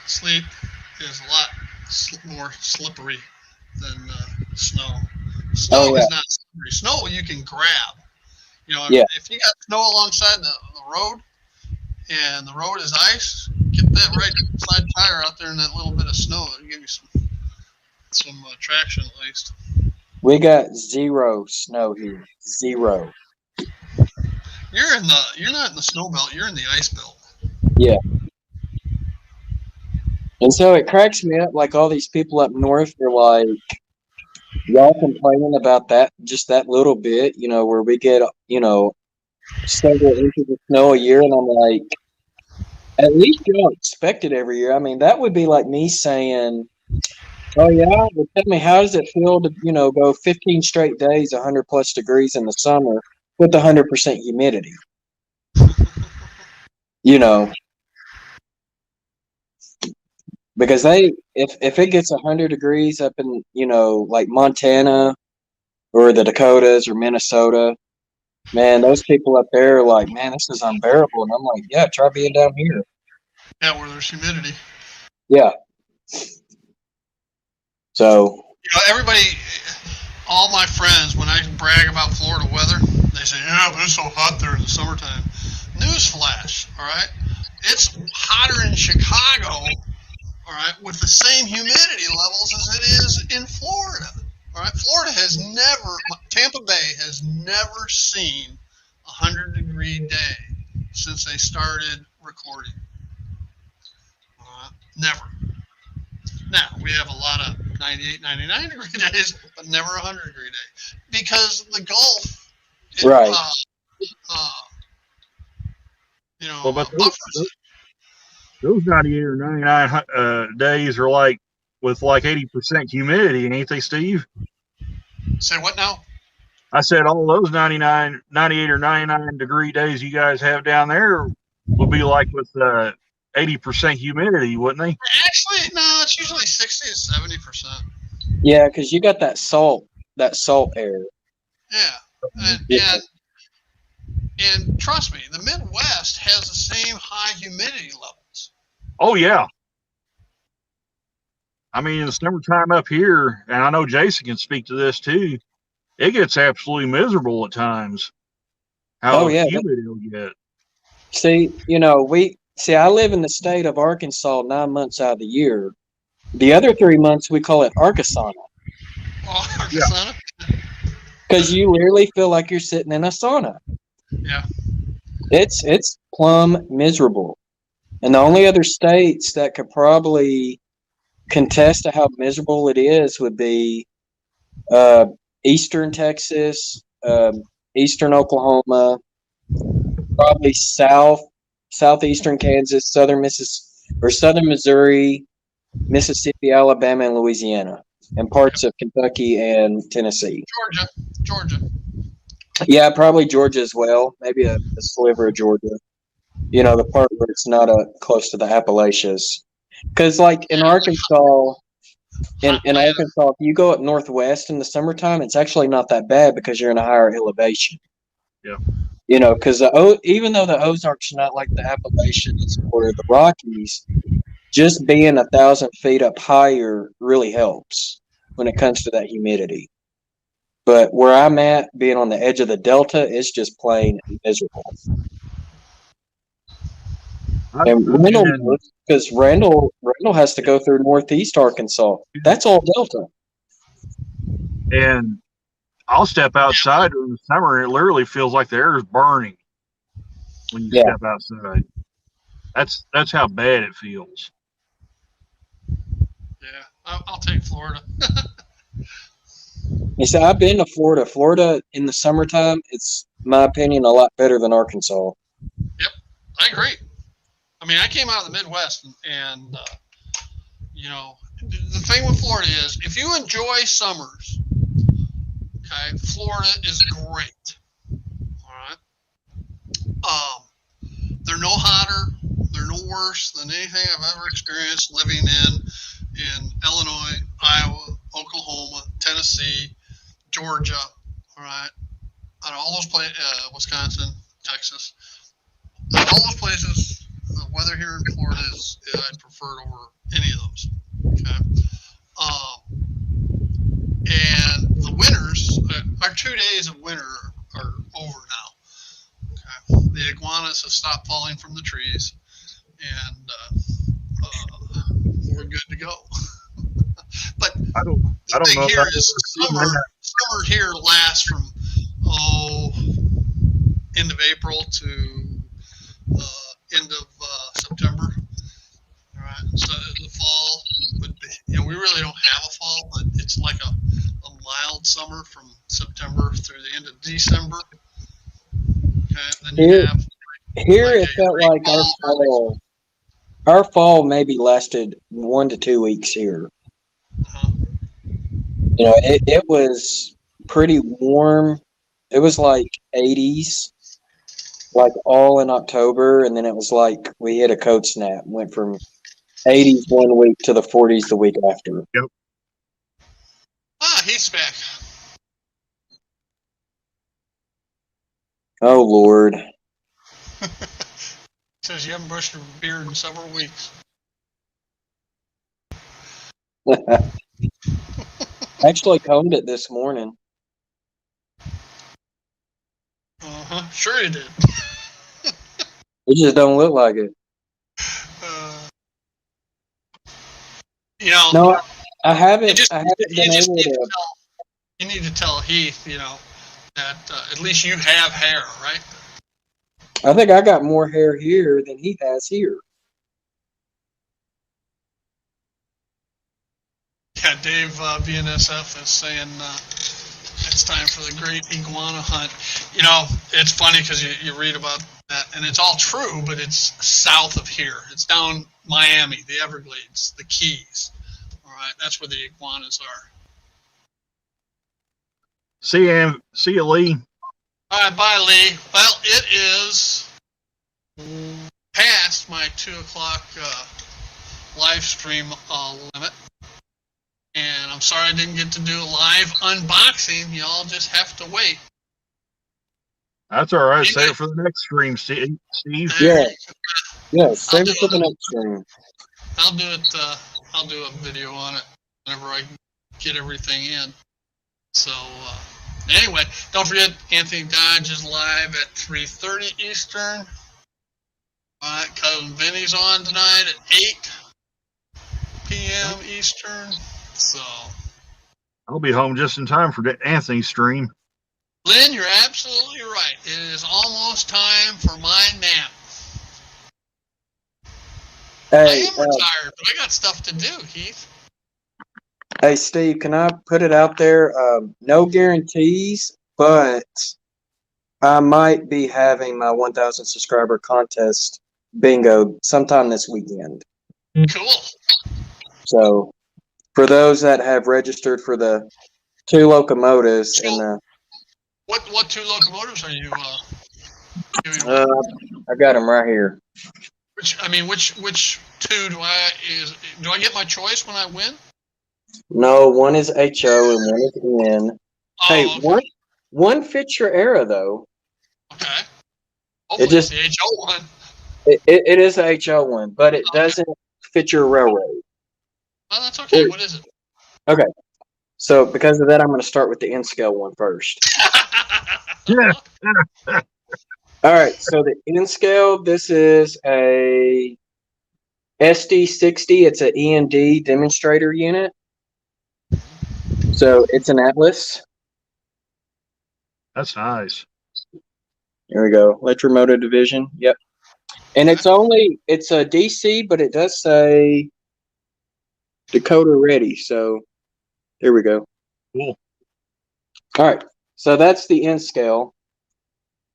sleet is a lot more slippery than snow. Snow is not slippery. Snow you can grab. You know, if you got snow alongside the road and the road is ice, get that right side tire out there in that little bit of snow. It'll give you some traction at least. We got 0 snow here. 0. You're not in the snow belt. You're in the ice belt. Yeah. And so it cracks me up. Like all these people up north, they're like, y'all complaining about that, just that little bit, where we get, several inches of snow a year, and I'm like, At least you don't expect it every year. I mean, that would be like me saying, "Oh yeah, well, tell me, how does it feel to go 15 straight days, 100+ degrees in the summer with 100% humidity?" You know, because if it gets 100 degrees up in like Montana or the Dakotas or Minnesota, man, those people up there are like, man, this is unbearable. And I'm like, yeah, try being down here. Yeah, where there's humidity. Yeah. So, everybody, all my friends, when I brag about Florida weather, they say, yeah, but it's so hot there in the summertime. Newsflash, all right? It's hotter in Chicago, all right, with the same humidity levels as it is in Florida. All right, Tampa Bay has never seen a 100-degree day since they started recording. Never. Now, we have a lot of 98, 99-degree days, but never a 100-degree day. Because the Gulf, right. Well, but buffers. Those 98 or 99 days are like with like 80% humidity, ain't they, Steve? Say what now? I said all those 98 or 99-degree days you guys have down there would be like with 80% humidity, wouldn't they? Actually, no, it's usually 60 to 70%. Yeah, because you got that salt air. Yeah. And trust me, the Midwest has the same high humidity levels. Oh, yeah. I mean, in the summertime up here, and I know Jason can speak to this too, it gets absolutely miserable at times. How humid it'll get. See, I live in the state of Arkansas 9 months out of the year. The other 3 months we call it Arkansas. Oh, Arkansas? Because you literally feel like you're sitting in a sauna. Yeah. It's plumb miserable. And the only other states that could probably contest to how miserable it is would be eastern Texas, eastern Oklahoma, probably southeastern Kansas, southern Missouri, Mississippi, Alabama, and Louisiana, and parts of Kentucky and Tennessee. Georgia. Yeah, probably Georgia as well. Maybe a sliver of Georgia. The part where it's not close to the Appalachians. Because, like in Arkansas, Arkansas, if you go up northwest in the summertime, it's actually not that bad because you're in a higher elevation. Yeah. Because even though the Ozarks are not like the Appalachians or the Rockies, just being 1,000 feet up higher really helps when it comes to that humidity. But where I'm at, being on the edge of the Delta, it's just plain miserable. And Randall has to go through northeast Arkansas. That's all Delta. And I'll step outside during the summer, and it literally feels like the air is burning when you step outside. That's how bad it feels. Yeah, I'll take Florida. You see, I've been to Florida. Florida in the summertime, it's, in my opinion, a lot better than Arkansas. Yep, I agree. I mean, I came out of the Midwest, and the thing with Florida is, if you enjoy summers, okay, Florida is great. All right. They're no hotter, they're no worse than anything I've ever experienced living in Illinois, Iowa, Oklahoma, Tennessee, Georgia. All right, out of all those places, Wisconsin, Texas, out of all those places, the weather here in Florida is I'd prefer it over any of those. Okay. And the winters, our 2 days of winter are over now. Okay. The iguanas have stopped falling from the trees, and we're good to go. But I don't know. Here is summer here lasts from end of April to end of September. All right. So the fall would be, we really don't have a fall, but it's like a mild summer from September through the end of December. Okay. Then you have here it felt like our fall. Our fall maybe lasted 1 to 2 weeks here. You know, it was pretty warm. It was like 80s, like all in October, and then it was like we hit a cold snap. Went from 80s 1 week to the 40s the week after. Yep. Ah, he's back. Oh Lord. Says you haven't brushed your beard in several weeks. Actually combed it this morning. Sure you did. It just don't look like it. You know, No, I haven't. just, I haven't been able to. You need to tell Heath, that at least you have hair, right? I think I got more hair here than he has here. Yeah, Dave BNSF is saying it's time for the great iguana hunt. You know, it's funny because you read about that, and it's all true, but it's south of here. It's down Miami, the Everglades, the Keys. All right, that's where the iguanas are. See you, Lee. All right, bye, Lee. Well, it is past my 2 o'clock live stream limit. And I'm sorry I didn't get to do a live unboxing. Y'all just have to wait. That's all right. Save it for the next stream, Steve. Yeah. Save it for the next stream. I'll do it. I'll do a video on it whenever I get everything in. So anyway, don't forget Anthony Dodge is live at 3:30 Eastern. All right, Cousin Vinny's on tonight at 8 p.m. Eastern. So I'll be home just in time for Anthony's stream. Lynn, you're absolutely right. It is almost time for my nap. Hey, I am retired, but I got stuff to do, Heath. Hey, Steve, can I put it out there? No guarantees, but I might be having my 1,000 subscriber contest bingo sometime this weekend. Cool. So, for those that have registered for the 2 locomotives and the What 2 locomotives are you giving away? I got them right here. Which 2 do I get my choice when I win? No, one is HO and one is N. Oh, Hey, okay. one fits your era though. Okay. Hopefully it's the HO one. It is a HO one, but it doesn't fit your railroad. Oh, that's okay. What is it? Okay. So because of that, I'm going to start with the N scale one first. All right. So the N scale, this is a SD60. It's an END demonstrator unit. So it's an Atlas. That's nice. There we go. Electromotive division. Yep. And it's a DC, but it does say Dakota ready. So there we go. Cool. All right. So that's the N scale.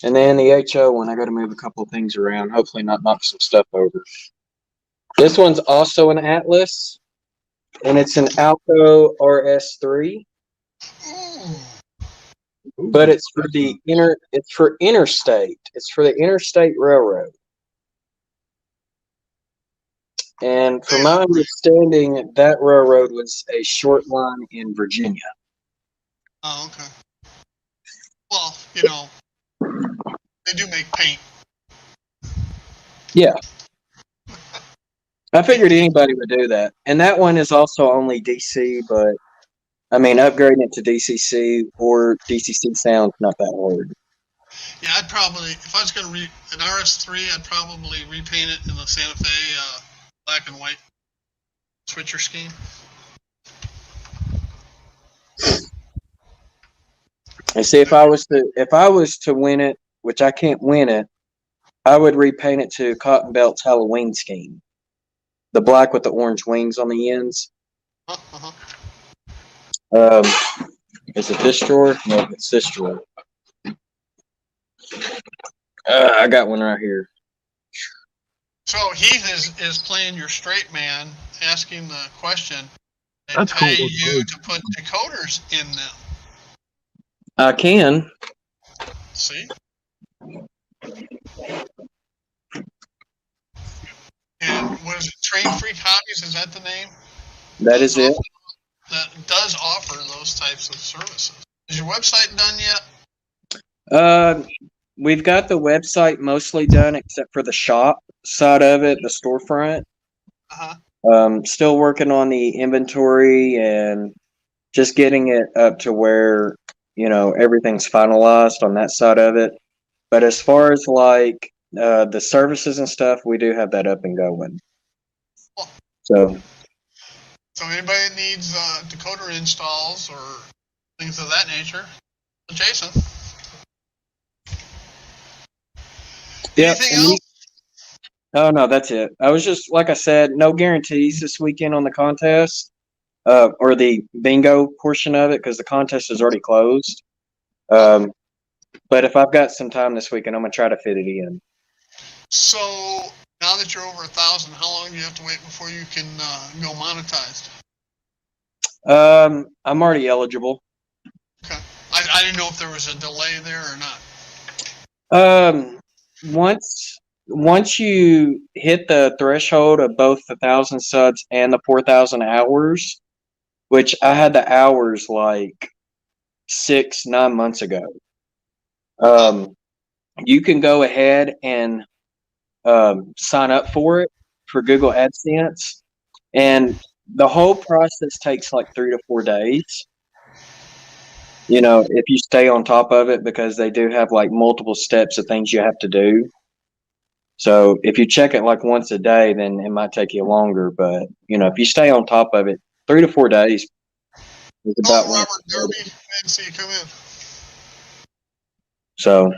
And then the HO one, I got to move a couple of things around. Hopefully not knock some stuff over. This one's also an Atlas, and it's an Alco RS3. But it's for interstate. It's for the interstate railroad. And from my understanding, that railroad was a short line in Virginia. Oh, okay. Well, they do make paint. Yeah. I figured anybody would do that. And that one is also only DC, but I mean, upgrading it to DCC or DCC sounds not that hard. Yeah, I'd probably, if I was going to an RS3, I'd probably repaint it in the Santa Fe black and white switcher scheme. And see, if I was to win it, which I can't win it, I would repaint it to Cotton Belt's Halloween scheme. The black with the orange wings on the ends. Is it this drawer? No, it's this drawer. I got one right here. So Heath is playing your straight man, asking the question. They That's pay cool. you to put decoders in them. I can. See? And what is it? Train Freak Hobbies? Is that the name? That is it. That does offer those types of services. Is your website done yet? We've got the website mostly done except for the shop side of it, the storefront. Still working on the inventory and just getting it up to where, everything's finalized on that side of it. But as far as like the services and stuff, we do have that up and going. Cool. So anybody that needs decoder installs or things of that nature, Jason. Yeah. Anything else? Oh no, that's it. I was just like I said, no guarantees this weekend on the contest, or the bingo portion of it because the contest is already closed. But if I've got some time this weekend, I'm gonna try to fit it in. So now that you're over 1,000, how long do you have to wait before you can go monetized? I'm already eligible. Okay. I didn't know if there was a delay there or not. Once you hit the threshold of both the 1,000 subs and the 4,000 hours, which I had the hours like 9 months ago, you can go ahead and sign up for it for Google AdSense, and the whole process takes like 3 to 4 days. If you stay on top of it, because they do have like multiple steps of things you have to do. So if you check it like once a day, then it might take you longer. But if you stay on top of it, 3 to 4 days is about when Robert Derby, I didn't see you come in. So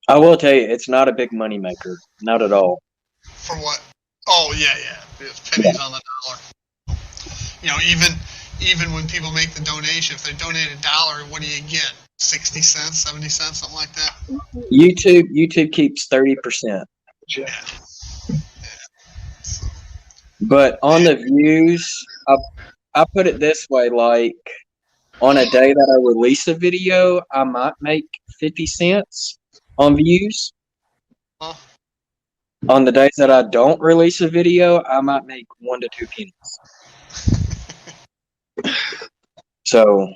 I will tell you, it's not a big money maker, not at all. For what? Oh yeah. It's pennies on the dollar. Even when people make the donation, if they donate $1, what do you get? 60 cents, 70 cents, something like that. YouTube keeps 30%. Yeah. But on the views, I put it this way: like on a day that I release a video, I might make 50 cents on views. Huh? On the days that I don't release a video, I might make 1 to 2 pennies. So,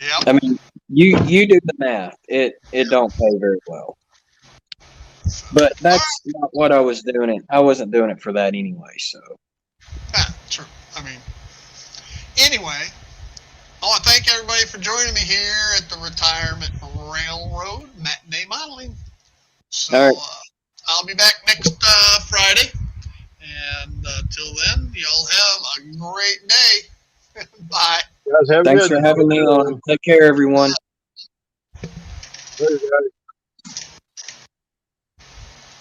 Yep. I mean, you do the math. It don't pay very well. But that's not what I was doing it. I wasn't doing it for that anyway. So. True. I mean, anyway, I want to thank everybody for joining me here at the Retirement Railroad Matinee Modeling. So all right. I'll be back next Friday. And till then, y'all have a great day. Bye. Guys, Thanks for having me on. Take care, everyone. Later, guys.